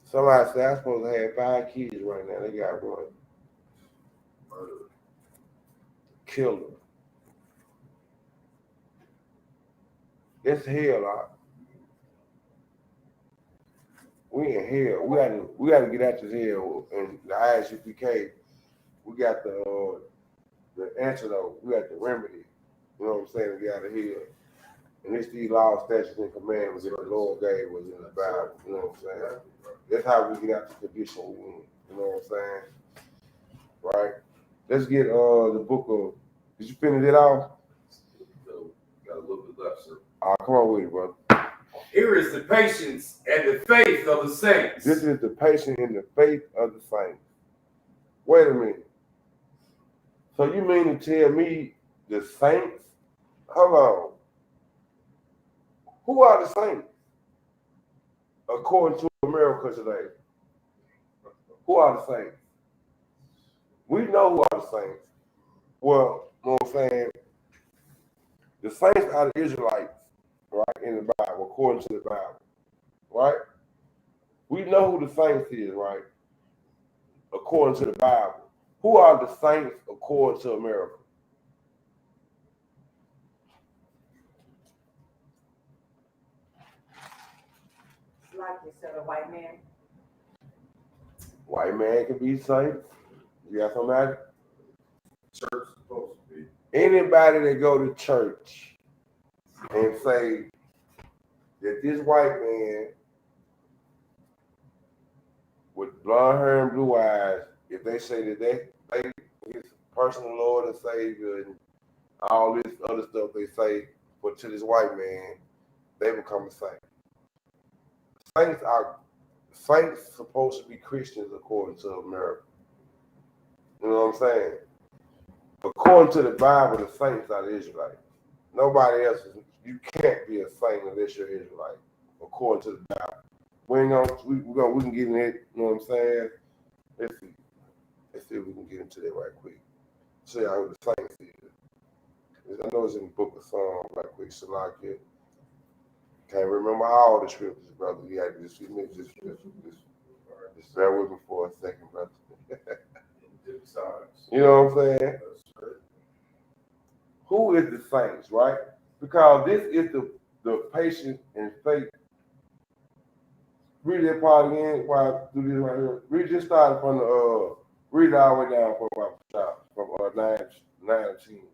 Somebody said I'm supposed to have 5 kids right now. They got one. Murder. Kill them. That's hell, dog. We in hell. We gotta get out this hell. And the ISUPK, we got the antidote. We got the remedy. You know what I'm saying? To get out of hell. And it's these laws, statutes, and commandments that the Lord gave us in the Bible. You know what I'm saying? That's how we get out the condition we in. You know what I'm saying? Right? Let's get the book of. Did you finish it off? So, got a little bit left, sir. Come on with it, brother. Here is the patience and the faith of the saints. This is the patience and the faith of the saints. Wait a minute. So you mean to tell me the saints? Hold on. Who are the saints? According to America today. Who are the saints? We know who are the saints. Well, you know what I'm saying? The saints are the Israelites, right, in the Bible, according to the Bible, right? We know who the saints is, right, according to the Bible. Who are the saints according to America? Like you said, a white man. White man can be saints. You got somebody? Church is supposed to be. Anybody that go to church and say that this white man with blonde hair and blue eyes, if they say that they his personal Lord and Savior and all this other stuff they say, but to this white man, they become a saint. Saints supposed to be Christians according to America. You know what I'm saying? According to the Bible, the saints are the Israelites. Nobody else is. You can't be a saint unless you're Israelite, according to the Bible. We can get in it. You know what I'm saying? Let's see if we can get into that right quick. See how the saints is. I know it's in the book of Psalms right quick. Salakia. Can't remember all the scriptures, brother. You had to just bear with me for a second, brother. You know what I'm saying? Who is the saints, right? Because this is the patience and faith. Read that part again while I do this right here. Read just started from the read it all the way down from 9 to 10.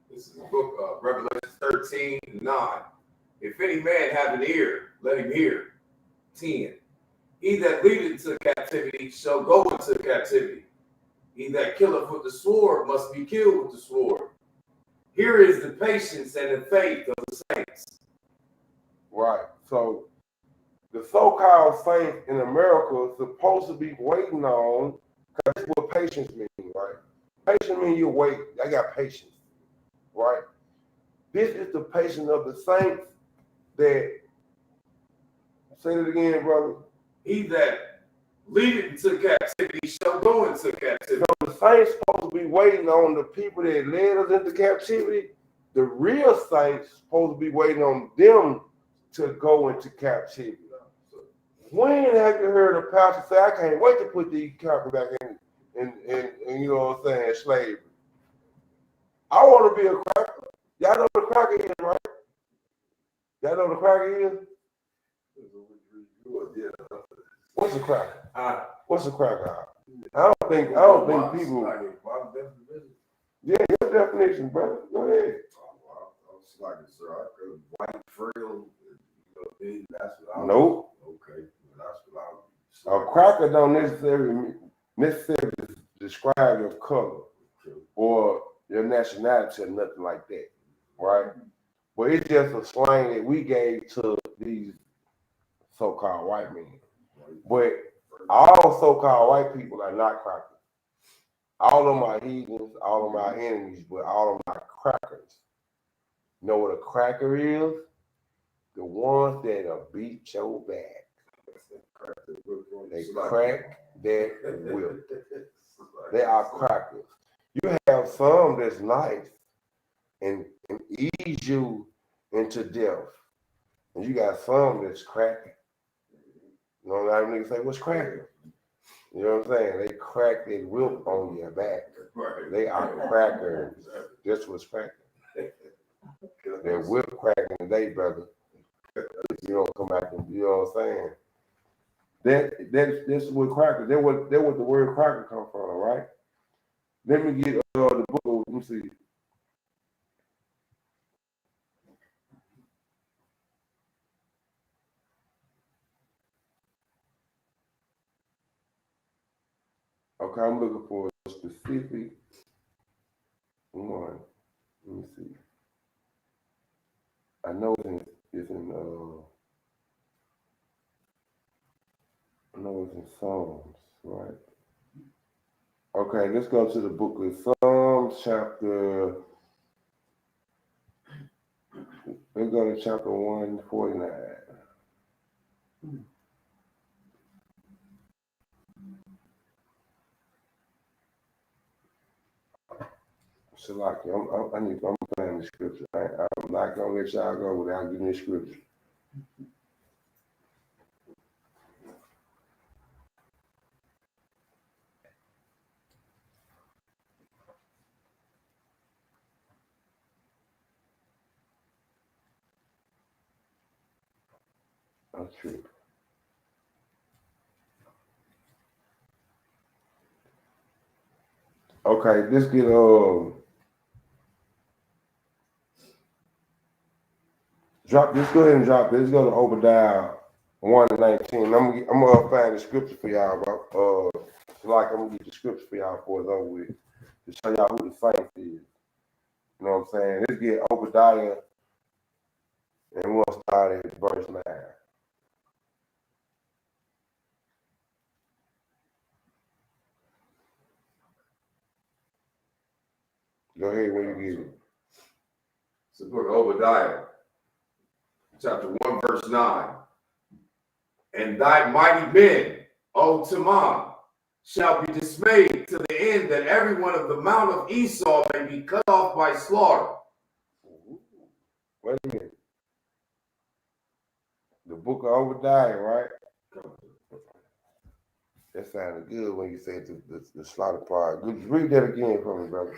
This is the book of Revelation 13:9. If any man have an ear, let him hear. 10. He that leadeth into captivity shall go into captivity. He that killeth with the sword must be killed with the sword. Here is the patience and the faith of the saints. Right. So the so-called saints in America are supposed to be waiting on, because that's what patience means, right? Patience means you wait. I got patience, right? This is the patience of the saints that, say it again, brother. He that leadeth into captivity shall go into captivity. So the saints supposed to be waiting on the people that led us into captivity. The real saints supposed to be waiting on them to go into captivity. When have you heard a pastor say, I can't wait to put these crackers back in you know what I'm saying, slavery? I want to be a cracker. Y'all know what a cracker is, right? Y'all know what a cracker is? What's a cracker? What's a cracker? I don't think people. Yeah, your definition, brother. Go ahead. I was like, sir, I could white trail. That's what I Nope. Okay, that's what I. A cracker don't necessarily necessarily describe your color or your nationality or nothing like that, right? But it's just a slang that we gave to these so-called white men. But all so-called white people are not crackers. All of them are heathens, all of them are enemies, but all of them are crackers. You know what a cracker is? The ones that'll beat your back. They crack that whip. They are crackers. You have some that's nice and ease you into death. And you got some that's cracking. You know what I mean? Niggas say, what's cracking? You know what I'm saying? They crack that whip on your back. They are crackers. That's what's cracking. That whip cracking today, brother. You don't come back and, you know what I'm saying? That's what crackers. That's what the word cracker come from, right? Let me get the book. Let me see. Okay, I'm looking for a specific one. Let me see. I know it's in Psalms, right? Okay, let's go to the book of Psalms, chapter. Let's go to chapter 149. Shalaki, I'm playing the scripture. I'm not gonna let y'all go without getting the scripture. That's true. Okay, let's get drop. Let's go ahead and drop it. Let's go to Obadiah 1:19. I'm gonna find the scripture for y'all, bro. Like I'm gonna get the scripture for y'all for it's over with to show y'all who the saint is. You know what I'm saying? Let's get Obadiah, and we'll start at verse 9. Go ahead when you get it. It's the book of Obadiah, chapter 1, verse 9. And thy mighty men, O Teman, shall be dismayed to the end that every one of the mount of Esau may be cut off by slaughter. Wait a minute. The book of Obadiah, right? That sounded good when you said the slaughter part. Read that again for me, brother.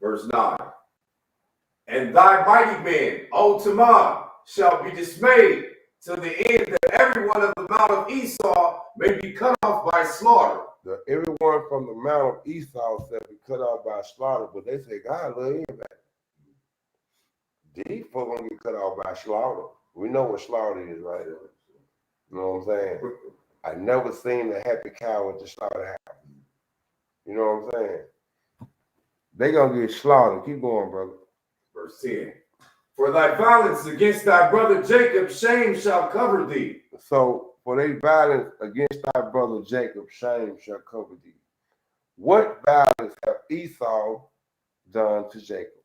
Verse 9. And thy mighty men, O Teman, shall be dismayed to the end that every one of the mount of Esau may be cut off by slaughter. Everyone from the mount of Esau shall be cut off by slaughter, but they say God love everybody. These folks gonna get cut off by slaughter. We know what slaughter is, right? You know what I'm saying? I never seen a happy cow at the slaughterhouse. You know what I'm saying? They gonna get slaughtered. Keep going, brother. Verse 10. For thy violence against thy brother Jacob, shame shall cover thee. So for their violence against thy brother Jacob, shame shall cover thee. What violence have Esau done to Jacob?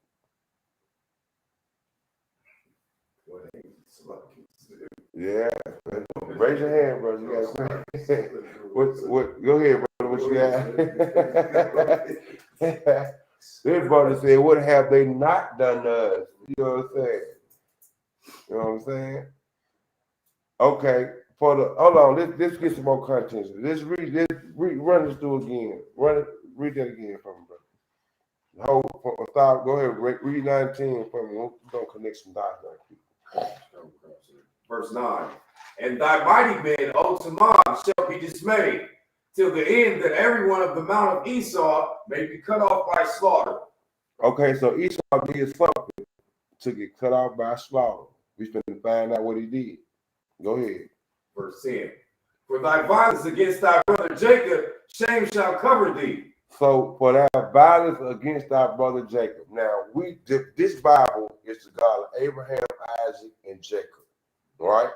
Yeah. Raise your hand, brother. You got what go ahead, brother. What you got? This brother said, what have they not done to us? You know what I'm saying? You know what I'm saying? Okay. Hold on, let's get some more content. Run this through again. Read that again for me, brother. Stop. Go ahead. Read 19 for me. We're gonna connect some dots right here. Verse 9. And thy mighty men, O Teman, shall be dismayed, till the end that every one of the mount of Esau may be cut off by slaughter. Okay, so Esau did something to get cut off by slaughter. We finna find out what he did. Go ahead. Verse 10. For thy violence against thy brother Jacob, shame shall cover thee. So for that violence against our brother Jacob. Now this Bible is the God of Abraham, Isaac, and Jacob. Right?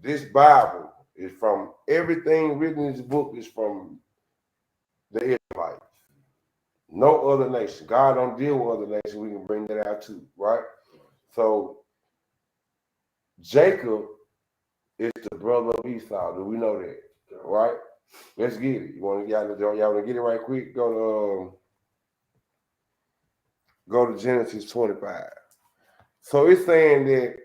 This Bible is from everything written in this book is from the Israelites. No other nation. God don't deal with other nations. We can bring that out too, right? So Jacob is the brother of Esau. Do we know that? Right? Let's get it. Y'all want to get it right quick? Go to Genesis 25. So it's saying that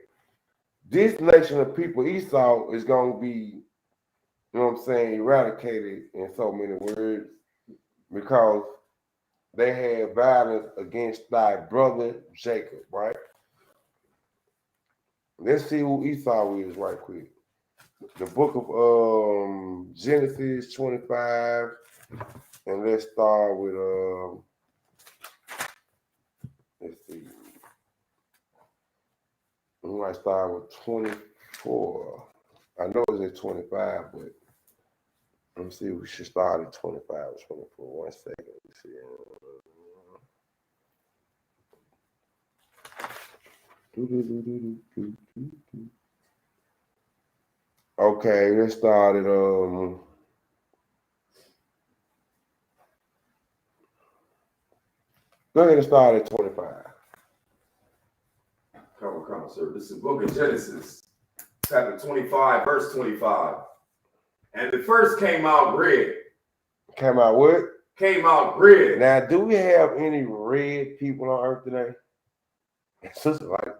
this nation of people, Esau, is going to be, you know what I'm saying, eradicated in so many words because they had violence against thy brother Jacob, right? Let's see who Esau is right quick. The book of Genesis 25, and let's start with let's see. We might start with 24. I know it's at 25, but let me see. We should start at 25 or 24. 1 second. Let's see. Okay, let's start at go ahead and start at 25. Come, sir. This is the book of Genesis, chapter 25, verse 25. And the first came out red. Came out what? Came out red. Now, do we have any red people on earth today? It's just like,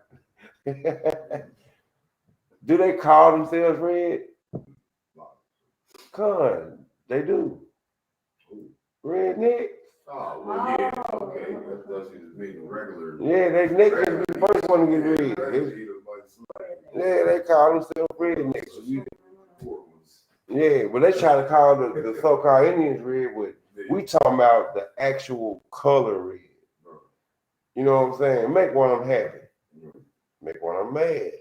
do they call themselves red? Con, they do. Redneck. Oh, well, yeah. Okay. That's just mean regular. Yeah, they neck is the first one to get red. Yeah, they call themselves rednecks. Yeah, but they try to call the so-called Indians red, but we talking about the actual color red. You know what I'm saying? Make one of them happy. Make one of them mad.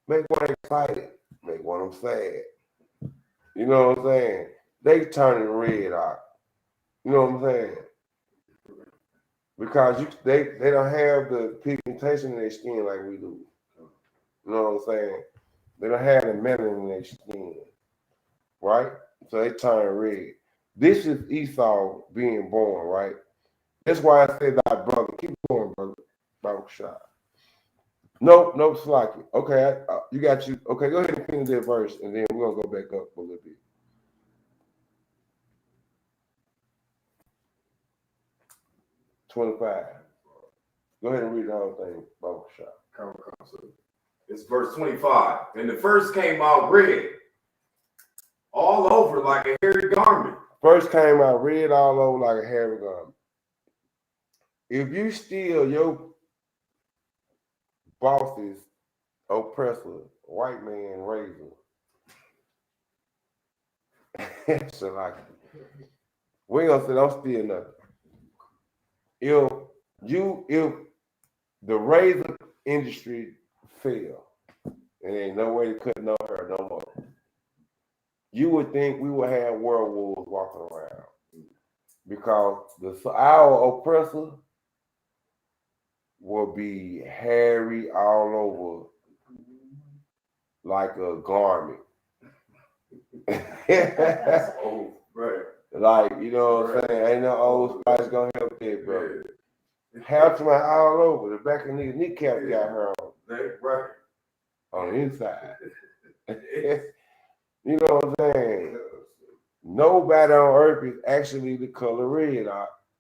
Make one excited. Make one of them sad. You know what I'm saying? They turning red out. You know what I'm saying? Because they don't have the pigmentation in their skin like we do. You know what I'm saying? They don't have the melanin in their skin. Right? So they turn red. This is Esau being born, right? That's why I said thy brother. Keep going, brother. Bible shot. Nope, Slacky. Okay, you got you. Okay, go ahead and finish that verse, and then we're gonna go back up a little bit. 25. Go ahead and read the whole thing, Bible shot. Come, sir. It's verse 25. And the first came out red, all over like a hairy garment. First came out red all over like a hairy garment. If you steal your boss's oppressor, white man razor, so like, we ain't gonna say don't steal nothing. If the razor industry fail, and ain't no way to cut no hair no more, you would think we would have werewolves walking around because our oppressor will be hairy all over like a garment. Oh, right. Like, you know what I'm saying? Ain't no old spice gonna help that, bro. Hair to my all over. The back of the kneecap got hair on. Right. On the inside. You know what I'm saying? Nobody on earth is actually the color red.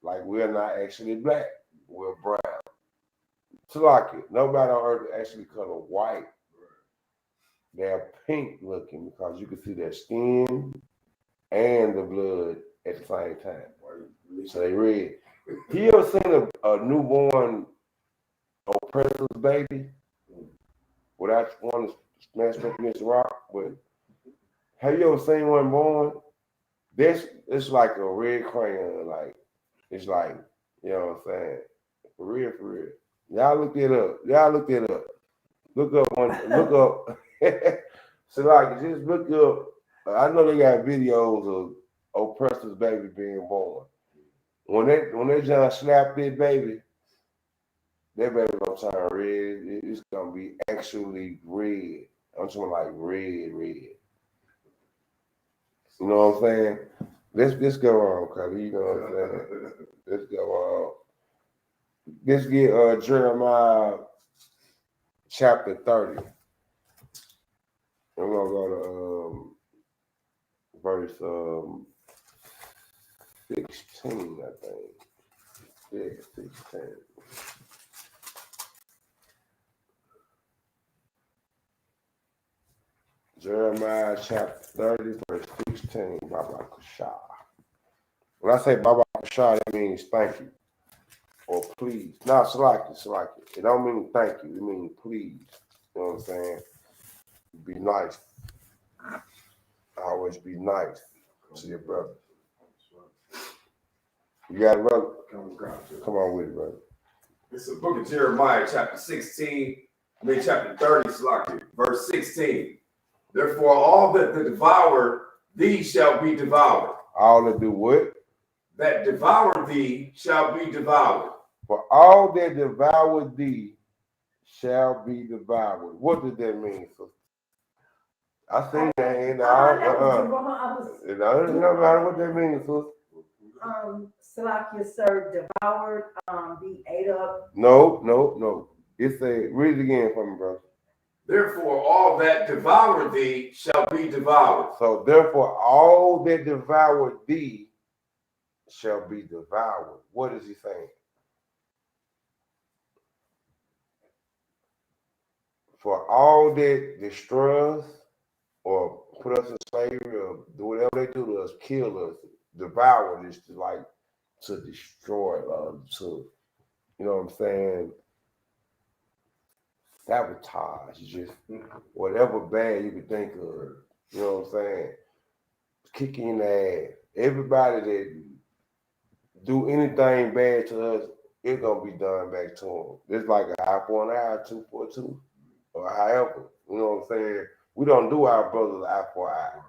Like, we're not actually black. We're brown. So like it. Nobody on earth is actually color white. They're pink looking because you can see their skin and the blood at the same time. So they red. You ever seen a newborn oppressor's baby without one smashed up against the rock? But have you ever seen one born? It's like a red crayon. Like, it's like, you know what I'm saying? For real. Y'all look it up. Look up. So like, just look up I know they got videos of oppressors' baby being born. When they just slap their baby gonna turn red. It's gonna be actually red. I'm talking like red. You know what I'm saying? Let's go on, cuz you know what I'm saying. Let's go on. Let's get Jeremiah chapter 30. We're gonna go to verse 16, I think. Yeah, 16. Jeremiah chapter 30, verse 16, Baba Kushah. When I say Baba Kushah, that means thank you or please. No, select it. It don't mean thank you, it means please. You know what I'm saying? Be nice. Always be nice to your brother. You got it, brother? Come on with it, brother. It's the book of Jeremiah, chapter 30, verse 16. Therefore, all that devour thee shall be devoured. All that do what? That devour thee shall be devoured. For all that devour thee shall be devoured. What does that mean, sister? I think that ain't it don't matter what that means, sister. Salakia, sir, devoured, be ate up. No. It said, read it again for me, brother. Therefore, all that devour thee shall be devoured. So, therefore, all that devour thee shall be devoured. What is he saying? For all that destroy us or put us in slavery or do whatever they do to us, kill us, devour us, to destroy us, to, you know what I'm saying, sabotage, just whatever bad you could think of, you know what I'm saying, kicking in the ass. Everybody that do anything bad to us, it's gonna be done back to them. It's like an eye for an eye, tooth for a tooth, or however, you know what I'm saying. We don't do our brothers eye for eye,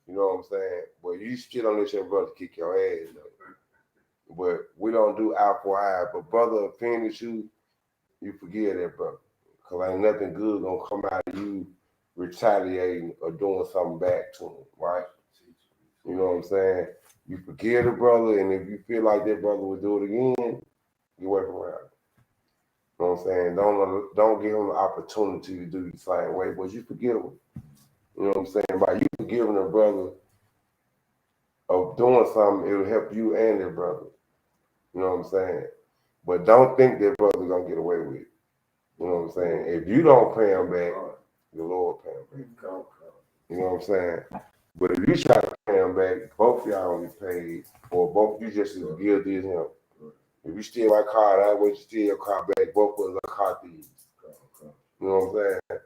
you know what I'm saying. But you still don't let your brother kick your ass, though. But we don't do eye for eye. But brother offended you, you forgive that brother. Because ain't nothing good going to come out of you retaliating or doing something back to him, right? You know what I'm saying? You forgive the brother, and if you feel like that brother would do it again, you away from around. You know what I'm saying? Don't give him the opportunity to do the same way, but you forgive him. You know what I'm saying? By you forgiving a brother of doing something, it'll help you and that brother. You know what I'm saying? But don't think that brother's gonna get away with it. You know what I'm saying? If you don't pay him back, the Lord pay him back. You know what I'm saying? But if you try to pay him back, both of y'all gonna get paid, or both you just as guilty as him. If you steal my car, that way you steal your car back, both of us are car thieves. You know what I'm saying?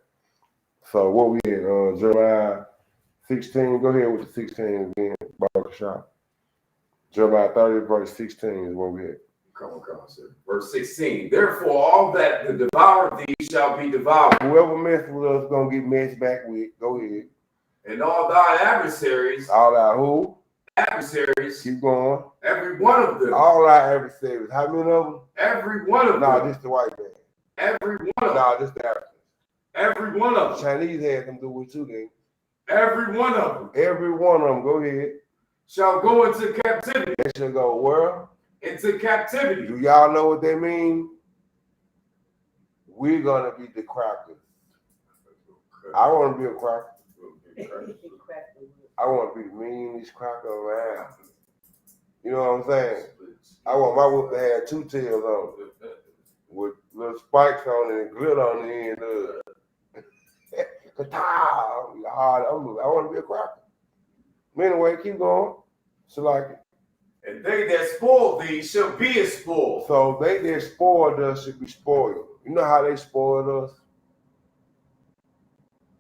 So what we in Jeremiah 16, go ahead with the 16 again, Barbershop. Jeremiah 30, verse 16 is where we at. Come on, sir. Verse 16. Therefore, all that devour thee shall be devoured. Whoever messed with us gonna get messed back with. Go ahead. And all thy adversaries. All our who? Adversaries. Keep going. Every one of them. All our adversaries. How many of them? Every one of them. No, this the white man. Every one of them. No, this the African. Every one of them. Chinese had them do it too, then. Every one of them. Every one of them. Go ahead. Shall go into captivity. They should go where? Into captivity. Do y'all know what they mean? We're gonna be the crackers. I want to be a cracker. I want to be the meanest cracker around. You know what I'm saying? I want my whip to have two tails on it, with little spikes on it and glitter on the end of it. I want to be a cracker. Anyway, keep going. So like it. And they that spoil thee shall be a spoil. So they that spoiled us should be spoiled. You know how they spoiled us?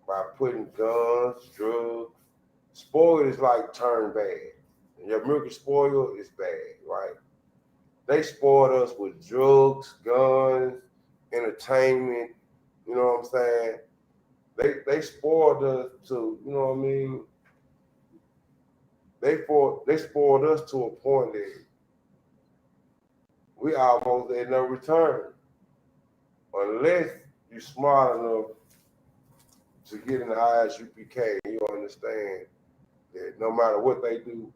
By putting guns, drugs. Spoiled is like turn bad. And your milk is spoiled, it's bad, right? They spoiled us with drugs, guns, entertainment, you know what I'm saying? They spoiled us to, you know what I mean? they spoiled us to a point that we almost at no return. Unless you're smart enough to get in the ISUPK, you understand that no matter what they do,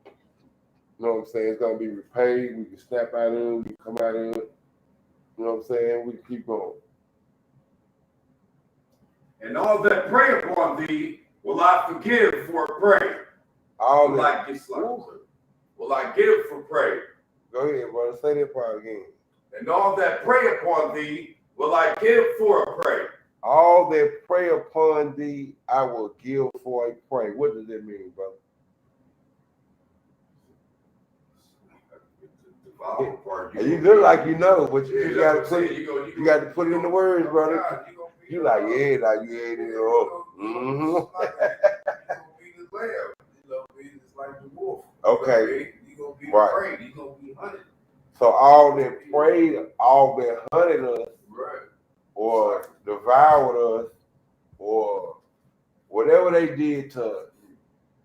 you know what I'm saying, it's gonna be repaid. We can snap out of it, we can come out of it. You know what I'm saying? We can keep going. And all that pray upon thee will I forgive for pray. All Will that. I will I give for pray? Go ahead, brother. Say that part again. And all that pray upon thee will I give for a pray. All that pray upon thee, I will give for a pray. What does that mean, brother? You look like you know, but you gotta put it. You got to put it in the words, brother. You like, yeah, like you ate it up. It's like the wolf. Okay. You gonna be Right. afraid. You gonna be hunted. So all that prayed, all that hunted us, Right. or devoured us, or whatever they did to us.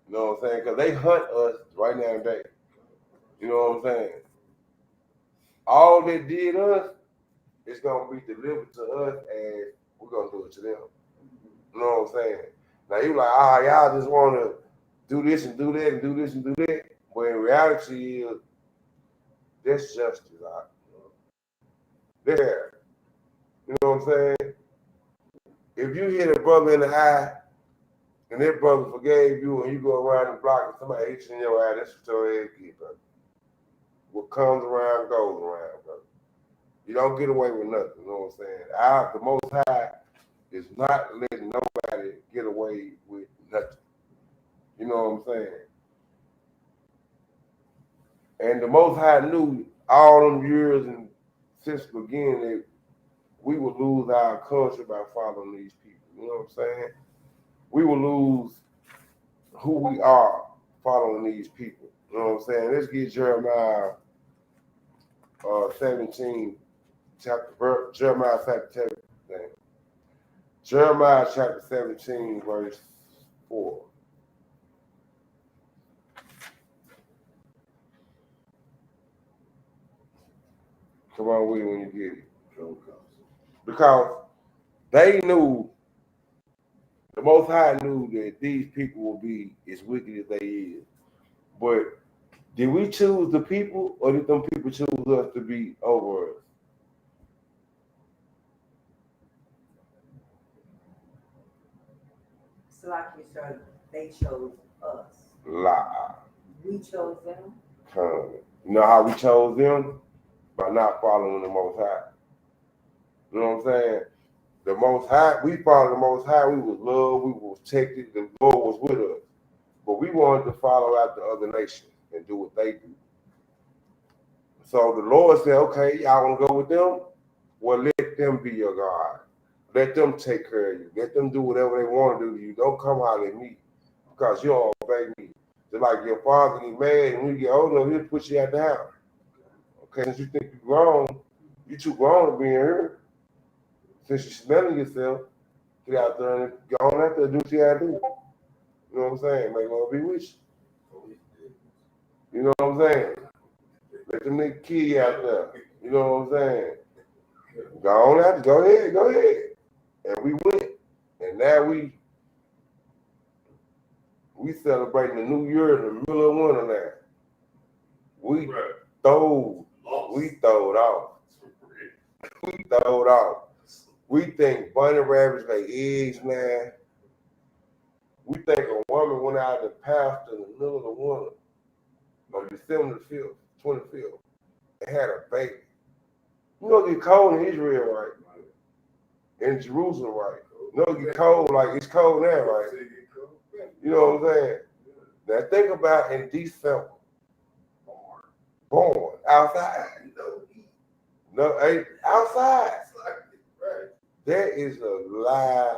You know what I'm saying? Because they hunt us right now and day. You know what I'm saying? All they did us is gonna be delivered to us, and we're gonna do it to them. You know what I'm saying? Now you like, y'all just want to do this and do that and do this and do that, but in reality, is that's justice. There, you know what I'm saying? If you hit a brother in the eye, and that brother forgave you, and you go around the block and somebody hits you in your eye, that's what your head get, brother. What comes around goes around, brother. You don't get away with nothing, you know what I'm saying? The Most High is not letting nobody get away with nothing. You know what I'm saying? And the Most High knew all them years and since the beginning that we would lose our culture by following these people. You know what I'm saying? We will lose who we are following these people. You know what I'm saying? Let's get Jeremiah 17, Jeremiah chapter 17, verse 4. Come on with it when you get it. Because they knew, the Most High knew that these people will be as wicked as they is. But did we choose the people, or did them people choose us to be over us? So like you said, they chose us. Lie. We chose them. You know how we chose them? By not following the Most High. You know what I'm saying? The Most High, we followed the Most High. We was loved, we was protected, the Lord was with us. But we wanted to follow out the other nations and do what they do. So the Lord said, okay, y'all want to go with them? Well, let them be your God. Let them take care of you. Let them do whatever they want to do to you. Don't come out at me because you don't obey me. Just like your father get mad, and when you get old enough, he'll put you out the house. Okay, since you think you're grown, you too grown to be in here. Since you're smelling yourself, get out there and go on out there and do what you gotta do. You know what I'm saying? May Lord be with you. You know what I'm saying? Let them niggas kill you out there. You know what I'm saying? Go on out, go ahead. And we went. And now we celebrating the new year in the middle of winter now. We throwed off. We throwed off. We think bunny rabbits lay eggs now. We think a woman went out of the pasture in the middle of the winter on December the 5th, 25th, and had a baby. You know it get cold in Israel, right? In Jerusalem, right? You know it get cold, like it's cold now, right? You know what I'm saying? Now think about in December, born outside. No, ain't outside. That is a lie.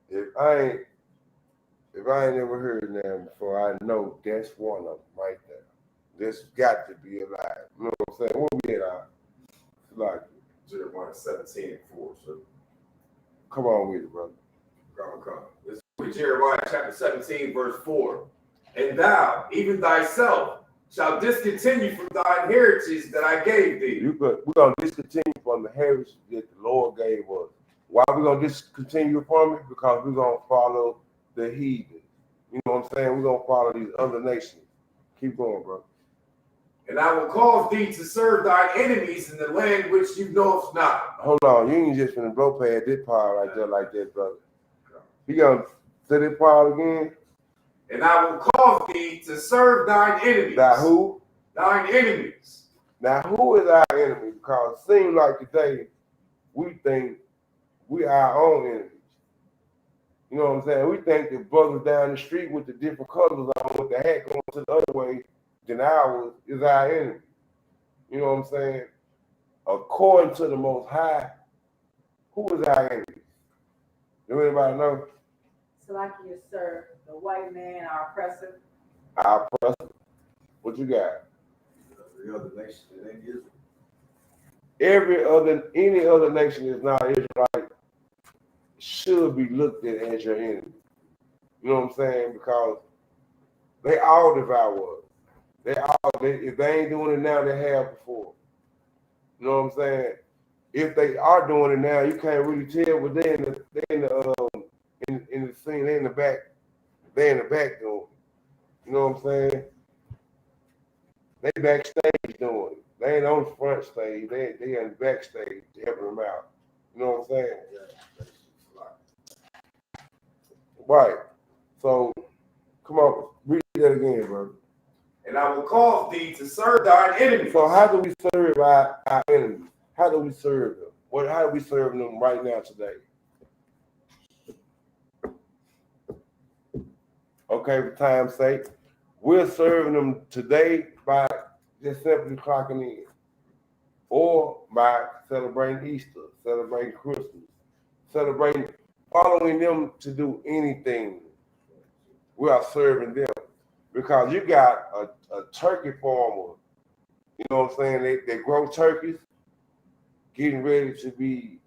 If I ain't never heard that before, I know that's one of them right there. This got to be a lie. You know what I'm saying? What we at? Like Jeremiah 17:4. So come on with it, brother. come. Let's read Jeremiah chapter 17, verse 4. And thou, even thyself, shalt discontinue from thine heritage that I gave thee. We're going to discontinue from the heritage that the Lord gave us. Why are we going to discontinue from it? Because we're going to follow the heathen. You know what I'm saying? We're going to follow these other nations. Keep going, bro. And I will cause thee to serve thine enemies in the land which you knowest not. Hold on. You ain't just finna blow past this part right there like that, brother. You going to say this part again? And I will cause thee to serve thine enemies. Now who? Thine enemies. Now who is our enemy? Because it seems like today we think we our own enemies. You know what I'm saying? We think the brothers down the street with the different colors on, with the hat going to the other way than ours is our enemy. You know what I'm saying? According to the Most High, who is our enemy? Do anybody know? So like you, sir, the white man, our oppressor. Our oppressor. What you got? The other nation that ain't Israel. Any other nation that's not Israelite should be looked at as your enemy. You know what I'm saying? Because they all devour us. If they ain't doing it now, they have before. You know what I'm saying? If they are doing it now, you can't really tell, but they in the scene, they in the back doing it. You know what I'm saying? They backstage doing it. They ain't on the front stage. They in the backstage helping them out. You know what I'm saying? Right. So, come on, read that again, bro. And I will cause thee to serve thine enemies. So how do we serve our enemies? How do we serve them? How do we serve them right now today? Okay, for time's sake, we're serving them today by just simply clocking in, or by celebrating Easter, celebrating Christmas, following them to do anything. We are serving them because you got a turkey farmer. You know what I'm saying? They grow turkeys, getting ready to be,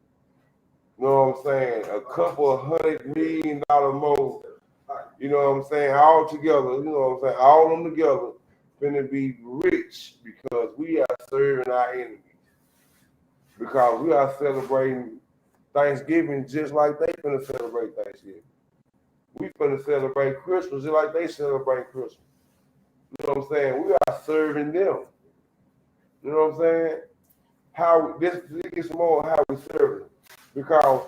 you know what I'm saying, a couple of $100 million more. You know what I'm saying? All together, you know what I'm saying? All of them together finna be rich because we are serving our enemies. Because we are celebrating Thanksgiving just like they finna celebrate Thanksgiving. We finna celebrate Christmas just like they celebrate Christmas. You know what I'm saying? We are serving them. You know what I'm saying? How this gets more how we serve them. Because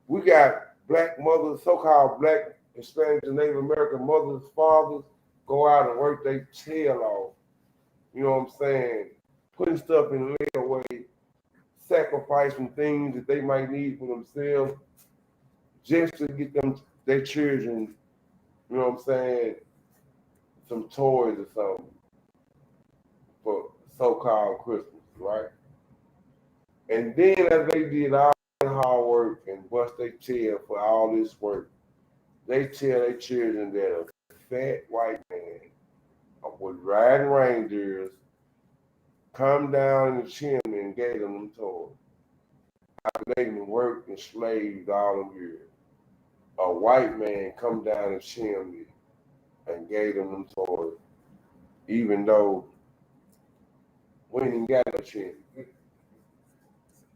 we got black mothers, so-called black Hispanic and Native American mothers, fathers, go out and work their tail off. You know what I'm saying? Putting stuff in layaway, sacrificing things that they might need for themselves, just to get them their children, you know what I'm saying, some toys or something for so-called Christmas, right? And then as they did all that hard work and bust their tail for all this work, they tell their children that a fat white man was riding reindeers, come down in the chimney and gave them toys. After they done worked and slaved all them years, a white man come down the chimney and gave them toys, even though we ain't got no chimney.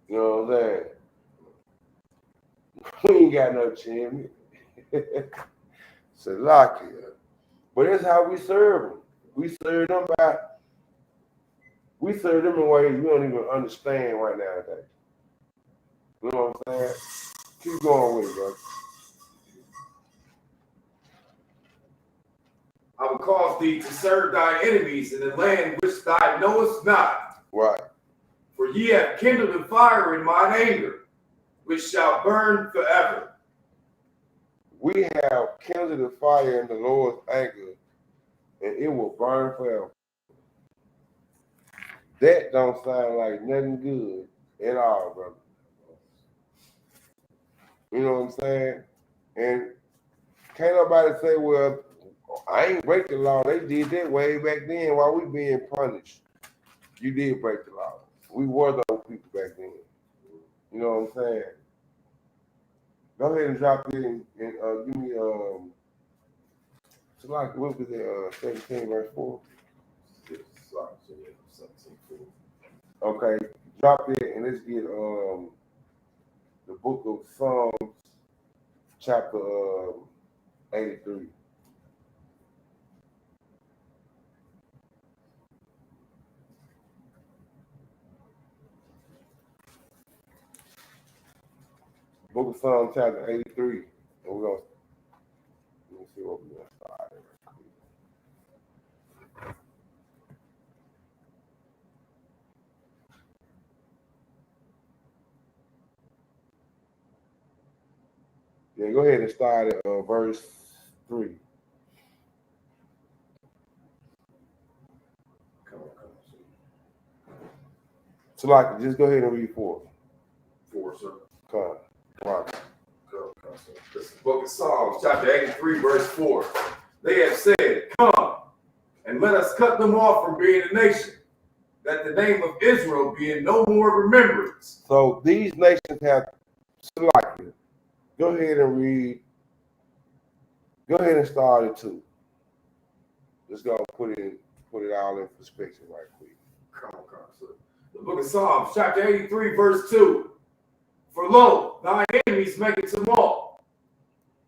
You know what I'm saying? We ain't got no chimney. Salakia. But that's how we serve them. We serve them in ways we don't even understand right nowadays. You know what I'm saying? Keep going with it, bro. I will cause thee to serve thine enemies in the land which thou knowest not. Right. For ye have kindled a fire in mine anger, which shall burn forever. We have kindled a fire in the Lord's anger, and it will burn forever. That don't sound like nothing good at all, brother. You know what I'm saying? And can't nobody say, well, I ain't break the law. They did that way back then while we being punished. You did break the law. We were those people back then. You know what I'm saying? Go ahead and drop it in and give me So like, what was it, 17 verse 4? Yes, sorry, so yeah, 17. Okay, drop it and let's get the book of Psalms, chapter 83. Book of Psalms, chapter 83. And we're gonna let me see what we're gonna start at. Yeah, go ahead and start at verse 3. Come on. So like, just go ahead and read 4. 4, sir. Come on. Go, sir. This is the book of Psalms, chapter 83, verse 4. They have said, come, and let us cut them off from being a nation, that the name of Israel be in no more remembrance. So these nations have selected. Go ahead and read. Go ahead and start at 2. Let's go put it all in perspective right quick. Come on, sir. The book of Psalms, chapter 83, verse 2. For lo, thy enemies make it tumult,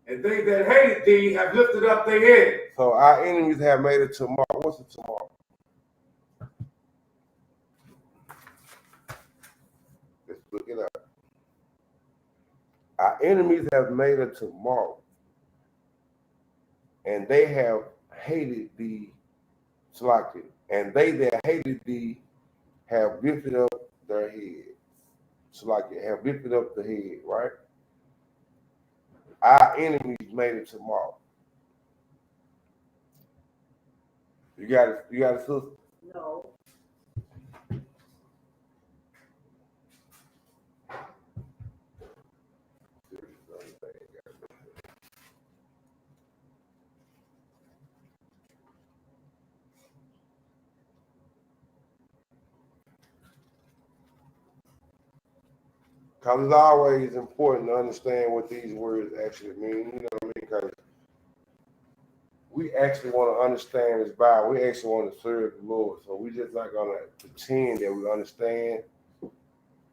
and they that hated thee have lifted up their head. So our enemies have made it tomorrow. What's it tomorrow? Let's look it up. Our enemies have made it tomorrow, and they have hated thee, selected, and they that hated thee have lifted up their head. Selected, have lifted up the head, right? Our enemies made it tomorrow. You got it, sister? No. Because it's always important to understand what these words actually mean. You know what I mean? Because we actually want to understand this Bible. We actually want to serve the Lord. So we just not going to pretend that we understand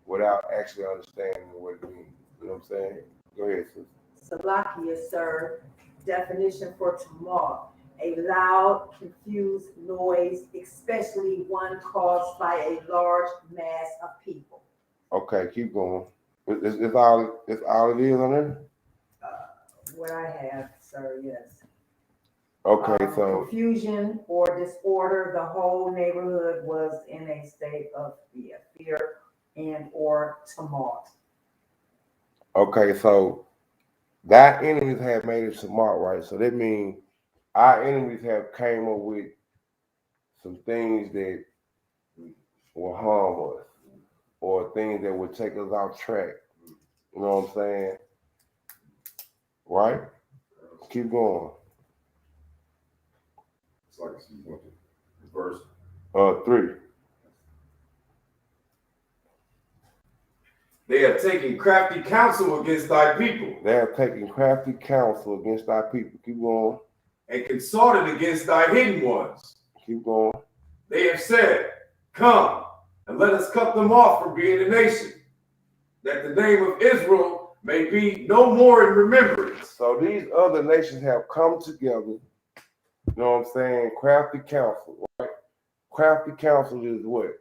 without actually understanding what it means. You know what I'm saying? Go ahead, sister. Salakia, sir. Definition for tumult: a loud, confused noise, especially one caused by a large mass of people. Okay, keep going. It's all it is on there? What I have, sir, yes. Okay, so confusion or disorder. The whole neighborhood was in a state of fear and or tumult. okay, so thy enemies have made it tomorrow, right? So that means our enemies have came up with some things that will harm us or things that would take us off track. You know what I'm saying? Right? Keep going. It's like you want the verse. 3. They have taken crafty counsel against thy people. They have taken crafty counsel against thy people. Keep going. And consulted against thy hidden ones. Keep going. They have said, come, and let us cut them off from being a nation, that the name of Israel may be no more in remembrance. So these other nations have come together, you know what I'm saying? Crafty counsel, right? Crafty counsel is what?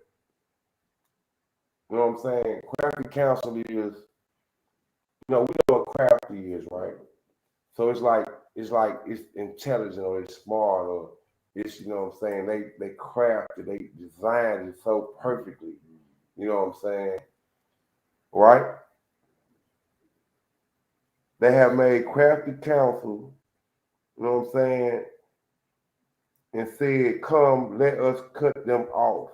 You know what I'm saying? Crafty counsel is, we know what crafty is, right? So it's like it's intelligent or it's smart or it's, you know what I'm saying? They crafted, they designed it so perfectly. You know what I'm saying? Right? They have made crafty counsel, you know what I'm saying, and said, come, let us cut them off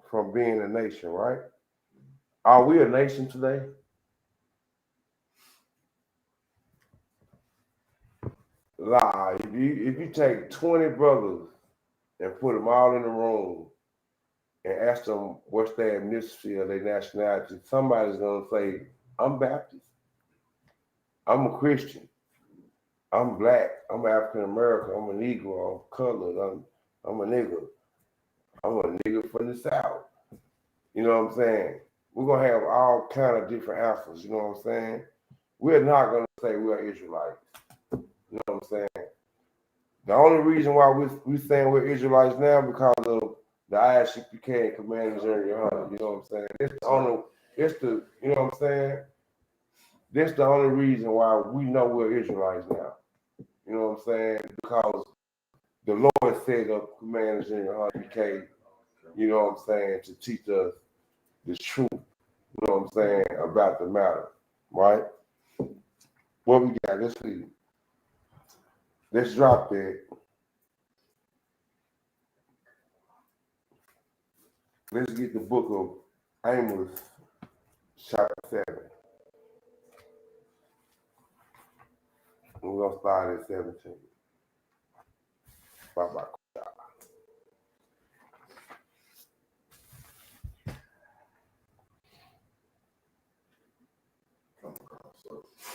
from being a nation, right? Are we a nation today? Lie. If you take 20 brothers and put them all in a room and ask them what's their ethnicity or their nationality, somebody's gonna say, I'm Baptist. I'm a Christian. I'm black. I'm African American. I'm a Negro. I'm colored. I'm a nigga. I'm a nigga from the South. You know what I'm saying? We're gonna have all kind of different answers. You know what I'm saying? We're not gonna say we're Israelites. You know what I'm saying? The only reason why we saying we're Israelites now because of the ISUPK and Commander General Hunter. You know what I'm saying? You know what I'm saying? That's the only reason why we know we're Israelites now. You know what I'm saying? Because the Lord said of Commander General Hunter BK, you know what I'm saying, to teach us the truth, you know what I'm saying, about the matter, right? What we got? Let's see. Let's drop that. Let's get the book of Amos, chapter 7. We're going to start at 17. Bye-bye.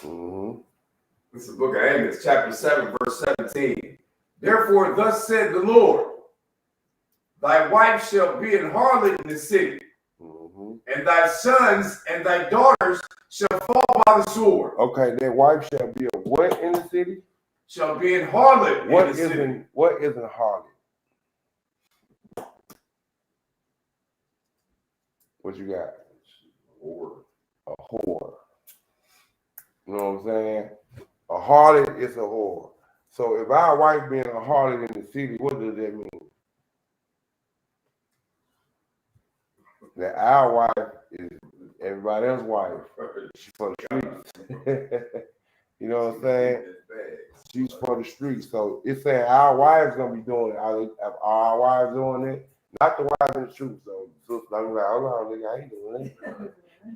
Mm-hmm. This is the book of Amos, chapter 7, verse 17. Therefore, thus said the Lord, thy wife shall be an harlot in the city, and thy sons and thy daughters shall fall by the sword. Okay, their wife shall be a what in the city? Shall be an harlot in the city. What isn't harlot? What you got? A whore. You know what I'm saying? A harlot is a whore. So if our wife being a harlot in the city, what does that mean? That our wife is everybody else's wife. She's for the streets. You know what I'm saying? She's for the streets. So it's saying our wives gonna be doing it. Are our wives doing it? Not the wives in the truth. So I'm like, hold on, nigga, I ain't doing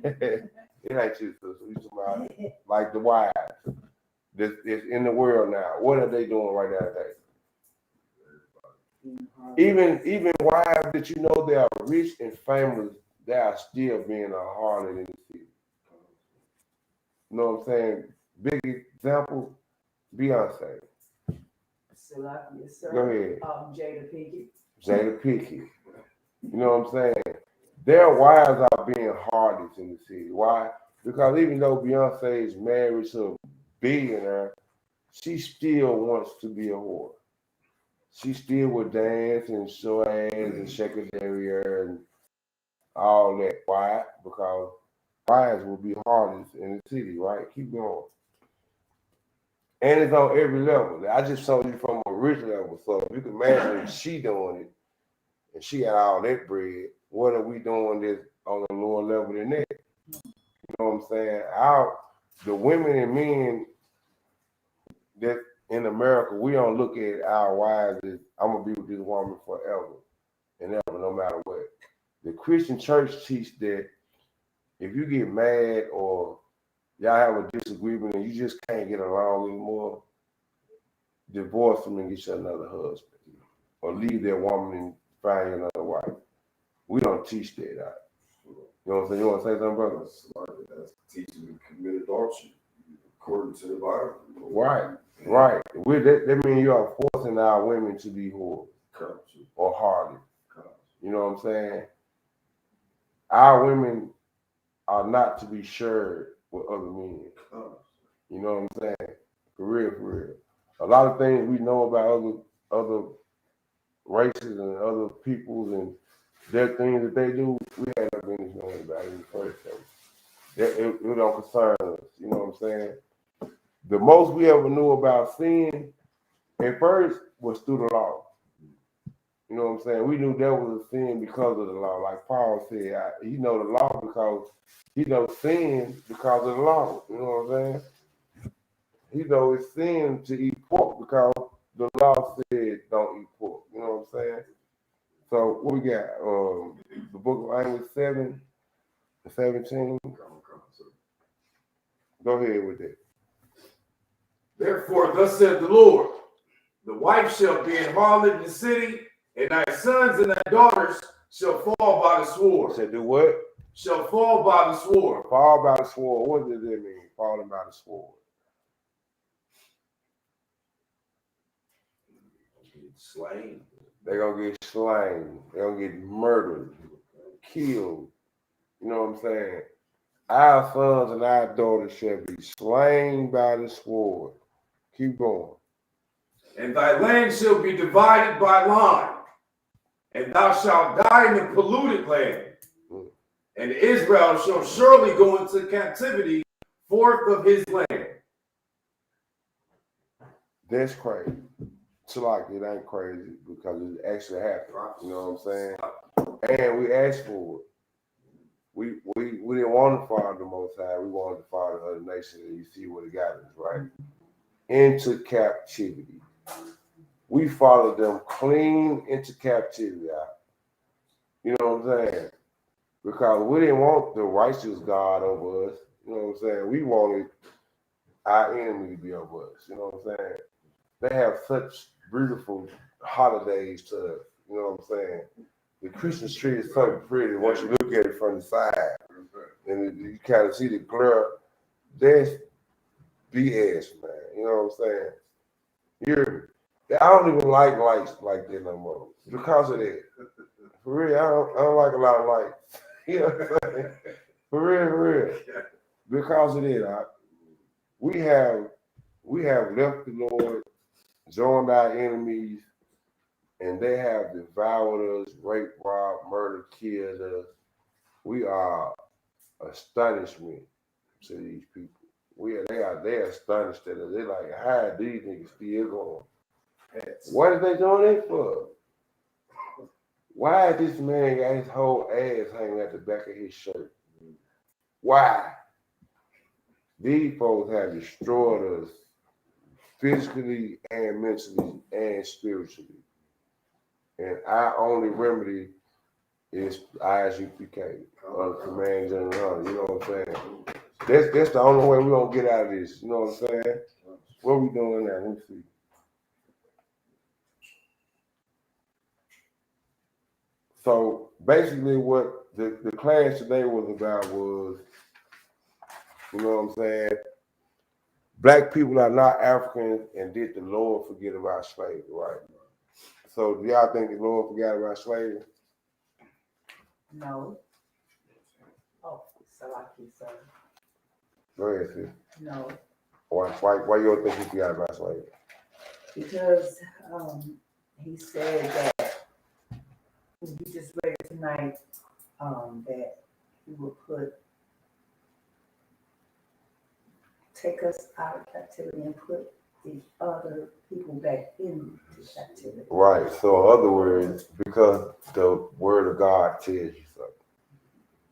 it. It ain't you, sister. We talking about like the wives. That's in the world now. What are they doing right now today? Even wives that you know they are rich and famous, they are still being a harlot in the city. You know what I'm saying? Big example, Beyonce. Yes, sir. Go ahead. Jada Pinkett. Jada Pinkett. You know what I'm saying? Their wives are being harlots in the city. Why? Because even though Beyonce is married to a billionaire, she still wants to be a whore. She still would dance and show ass and shake her derriere and all that. Why? Because wives will be harlots in the city, right? Keep going. And it's on every level. I just showed you from a rich level. So if you can imagine if she doing it and she got all that bread, what are we doing this on a lower level than that? You know what I'm saying? The women and men that in America, we don't look at our wives as I'm gonna be with this woman forever and ever, no matter what. The Christian church teach that if you get mad or y'all have a disagreement and you just can't get along anymore, divorce them and get you another husband, or leave that woman and find you another wife. We don't teach that out. You know what I'm saying? You want to say something, brother? That's teaching to commit adultery according to the Bible. Right. That means you are forcing our women to be whores or harlots. You know what I'm saying? Our women are not to be shared with other men. You know what I'm saying? For real. A lot of things we know about other races and other peoples and their things that they do, we had no business knowing about it in the first place. It don't concern us. You know what I'm saying? The most we ever knew about sin at first was through the law. You know what I'm saying? We knew that was a sin because of the law. Like Paul said, he know the law because he knows sin because of the law. You know what I'm saying? He knows it's sin to eat pork because the law said don't eat pork. You know what I'm saying? So what we got? The book of Amos 7, 17. Go ahead with it. Therefore, thus said the Lord, the wife shall be an harlot in the city, and thy sons and thy daughters shall fall by the sword. Said do what? Shall fall by the sword. Fall by the sword. What does that mean? Falling by the sword. Slain. They're gonna get slain. They're gonna get murdered, killed. You know what I'm saying? Our sons and our daughters shall be slain by the sword. Keep going. And thy land shall be divided by line, and thou shalt die in the polluted land. And Israel shall surely go into captivity forth of his land. That's crazy. So like it ain't crazy because it actually happened. You know what I'm saying? And we asked for it. We didn't want to follow the Most High. We wanted to follow the other nations, and you see what it got us, right? Into captivity. We followed them clean into captivity. You know what I'm saying? Because we didn't want the righteous God over us. You know what I'm saying? We wanted our enemy to be over us. You know what I'm saying? They have such beautiful holidays to us. You know what I'm saying? The Christmas tree is so pretty once you look at it from the side. And you kind of see the glare. That's BS, man. You know what I'm saying? I don't even like lights like that no more because of that. For real, I don't like a lot of lights. You know what I'm saying? For real. Because of that, we have left the Lord, joined our enemies, and they have devoured us, raped, robbed, murdered, killed us. We are astonishment to these people. They're astonished at us. They're like, how are these niggas still going? What are they doing that for? Why this man got his whole ass hanging at the back of his shirt? Why? These folks have destroyed us physically and mentally and spiritually. And our only remedy is ISUPK, under Command General Hunter. You know what I'm saying? That's the only way we're gonna get out of this. You know what I'm saying? What we doing now? Let me see. So basically what the class today was about was, you know what I'm saying? Black people are not Africans, and did the Lord forget about slavery, right? So do y'all think the Lord forgot about slavery? No. Oh, Salaki, sir. Go ahead, sis. No, Why you don't think he forgot about slavery? because he said that you just read it tonight, that he will take us out of captivity and put the other people back into captivity. Right. So in other words, because the word of God tells you something.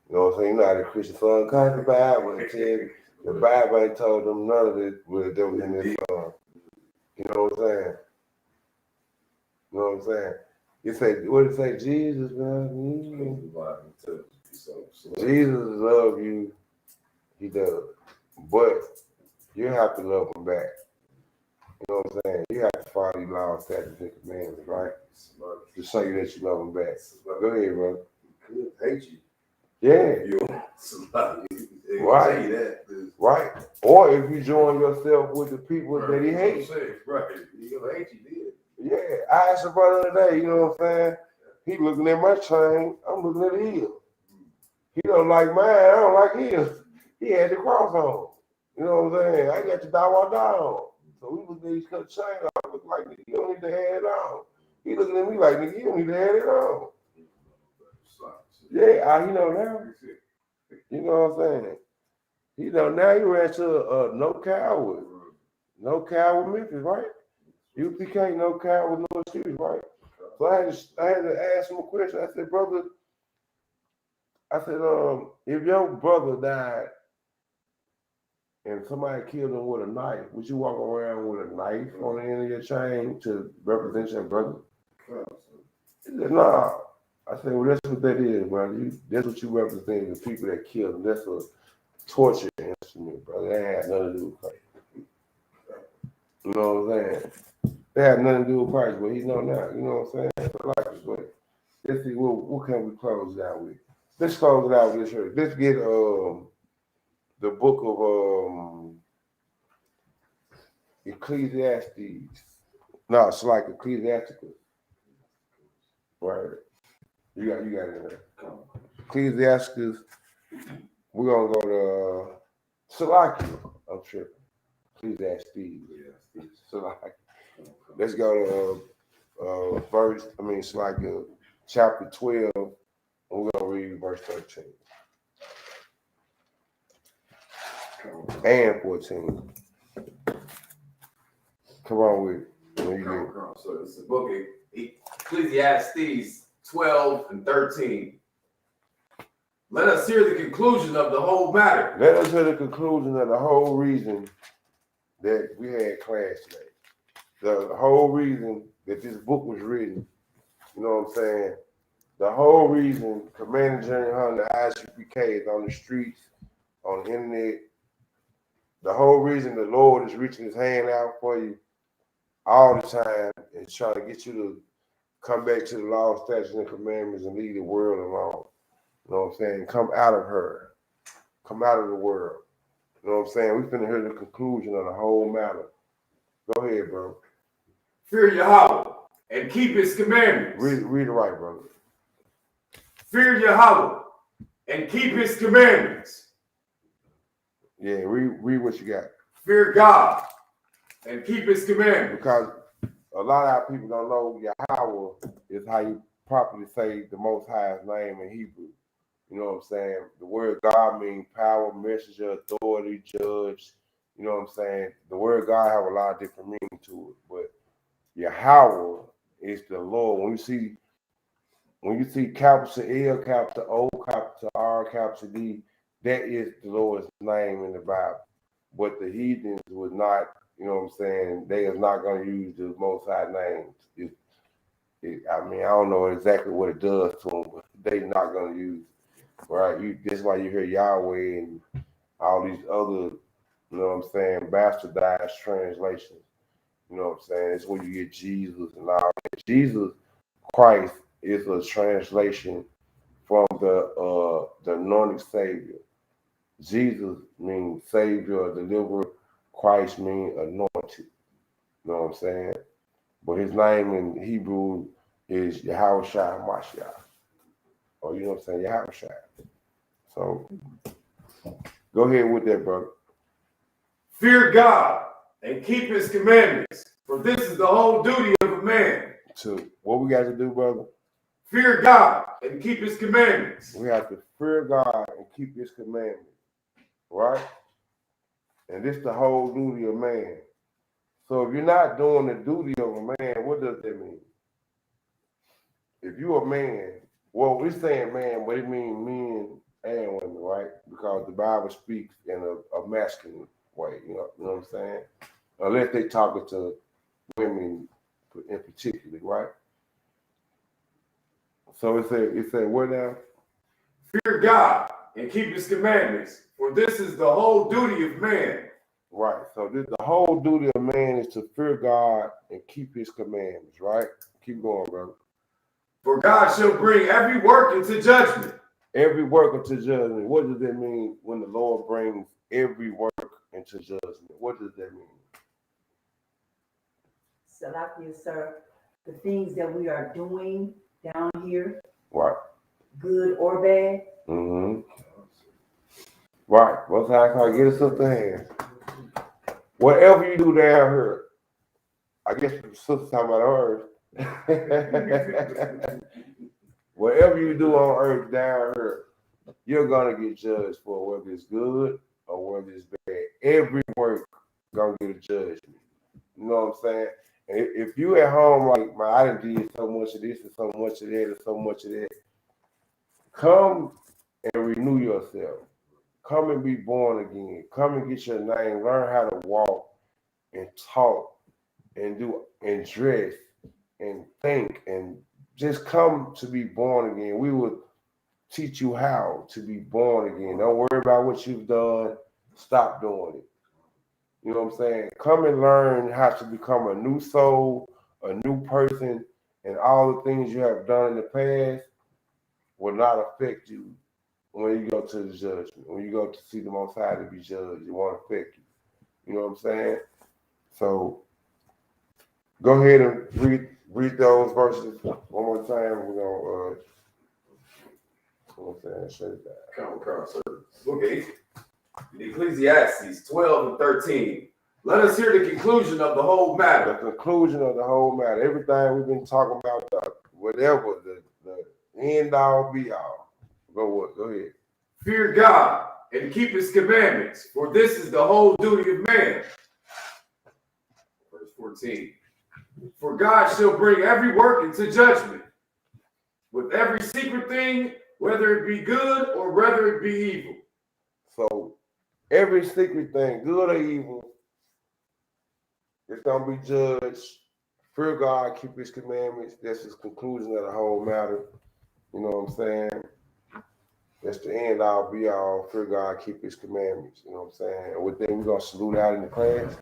You know what I'm saying? You know how the Christian son comes the Bible and tells you, the Bible ain't told them none of it that was in this song. You know what I'm saying? You know what I'm saying? You say, what did it say? Jesus loves you. Jesus loves you. He does. But you have to love him back. You know what I'm saying? You have to follow these laws, statutes, and commandments, right? To show you that you love him back. Go ahead, brother. He could hate you. Yeah. You want somebody. Right. Right. Or if you join yourself with the people that he hates. Right. He'll hate you, Yeah. I asked a brother today, you know what I'm saying? He looking at my chain, I'm looking at his. He don't like mine, I don't like his. He had the cross on. You know what I'm saying? I got the Dawa down. So we look at each other's chain. I look like, nigga, you don't need to have it on. He looking at me like, nigga, you don't need to have it on. Yeah, you know now. You know what I'm saying? You know, now you ran to No Coward. No Coward Memphis, right? UPK, No Coward with no excuse, right? So I had to ask him a question. I said, brother, if your brother died and somebody killed him with a knife, would you walk around with a knife on the end of your chain to represent your brother? He said, nah. I said, well, that's what that is, brother. That's what you represent, the people that killed him. That's a torture instrument, brother. That had nothing to do with Christ. You know what I'm saying? That had nothing to do with Christ, but he know now. You know what I'm saying? So like, but let's see, what can we close it out with? Let's close it out with this here. Let's get the book of Ecclesiastes. No, it's like Ecclesiasticus. Right. You got it in there. Come on. Ecclesiastes. We're gonna go to Salakia. I'm tripping. Ecclesiastes. Yes. Salakia. Let's go to Salakia, chapter 12. And we're gonna read verse 13 and 14. Come on with it. When you Come get on, come on. So it's the book of Ecclesiastes 12 and 13. Let us hear the conclusion of the whole matter. Let us hear the conclusion of the whole reason that we had class today. The whole reason that this book was written, you know what I'm saying? The whole reason Commander General Hunter, ISUPK, is on the streets, on the internet. The whole reason the Lord is reaching his hand out for you all the time and trying to get you to come back to the law, statutes, and commandments and leave the world alone. You know what I'm saying? Come out of her. Come out of the world. You know what I'm saying? We finna hear the conclusion of the whole matter. Go ahead, bro. Fear Yahweh and keep his commandments. Read it right, brother. Fear Yahweh and keep his commandments. Yeah, read what you got. Fear God and keep his commandments. Because a lot of our people don't know Yahweh is how you properly say the Most High's name in Hebrew. You know what I'm saying? The word God means power, messenger, authority, judge. You know what I'm saying? The word God have a lot of different meaning to it, but Yahweh is the Lord. When you see capital L, capital O, capital R, capital D, that is the Lord's name in the Bible. But the heathens would not, you know what I'm saying? They is not going to use the Most High names. I don't know exactly what it does to them, but they not going to use it. Right, that's why you hear Yahweh and all these other, you know what I'm saying, bastardized translations. You know what I'm saying? It's where you get Jesus and all that. Jesus Christ is a translation from the anointed Savior. Jesus means Savior, deliverer. Christ means anointed. You know what I'm saying? But his name in Hebrew is Yahushua Mashiach. Or you know what I'm saying? Yahushua. So go ahead with that, brother. Fear God and keep his commandments, for this is the whole duty of a man. So what we got to do, brother? Fear God and keep his commandments. We have to fear God and keep his commandments, right? And this is the whole duty of man. So if you're not doing the duty of a man, what does that mean? If you're a man, well, we're saying man, but it means men and women, right? Because the Bible speaks in a masculine way, you know what I'm saying? Unless they talking to women in particular, right? So it said what now? Fear God and keep his commandments, for this is the whole duty of man. Right. So the whole duty of man is to fear God and keep his commandments, right? Keep going, brother. For God shall bring every work into judgment. Every work into judgment. What does that mean when the Lord brings every work into judgment? What does that mean? Salakia, sir, the things that we are doing down here, Right. good or bad, Mm-hmm. Right. What's how can I get a sister hand? Whatever you do down here, I guess the sister's talking about hers. Whatever you do on earth down here, you're gonna get judged for whether it's good or whether it's bad. Every work gonna get a judgment. You know what I'm saying? And if you at home like, man, I done did so much of this and so much of that and so much of that, come and renew yourself. Come and be born again. Come and get your name. Learn how to walk and talk and do and dress and think and just come to be born again. We will teach you how to be born again. Don't worry about what you've done. Stop doing it. You know what I'm saying? Come and learn how to become a new soul, a new person, and all the things you have done in the past will not affect you when you go to the judgment. When you go to see the Most High to be judged, it won't affect you. You know what I'm saying? So Go ahead and read those verses one more time. We're gonna say that. Come, sir. Book 8. Ecclesiastes 12 and 13. Let us hear the conclusion of the whole The matter. conclusion of the whole matter, everything we've been talking about, whatever, the end all be all. Go ahead. Fear God and keep his commandments, for this is the whole duty of man. Verse 14. For God shall bring every work into judgment, with every secret thing, whether it be good or whether it be evil. So every secret thing, good or evil, it's gonna be judged. Fear God, keep his commandments. That's his conclusion of the whole matter. You know what I'm saying? That's the end all be all. Fear God, keep his commandments. You know what I'm saying? And with that, we're gonna salute out in the class.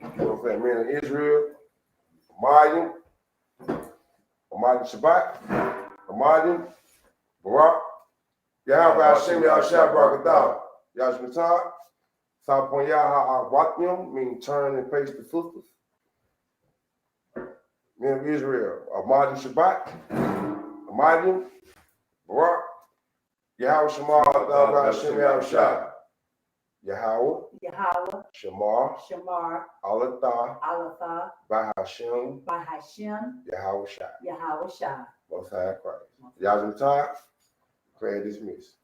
You know what I'm saying? Men of Israel, Amayim, Shabbat, Amayim, Barak, Yahweh Hashem Yahshua Barakatah, Yashmatah, South Point Yahweh Watnyam, meaning turn and face the sisters. Men of Israel, Amayim Shabbat, Amayim, Barak, Yahweh Shema, Yahweh Hashem Yahshua, Yahweh, Yahweh, Shema, Shamar, Alatah, Alatha, Bahashem, Bahashem, Yahweh Shah, Yahweh Shah. Most High Christ. Yahweh Shah, prayer dismissed.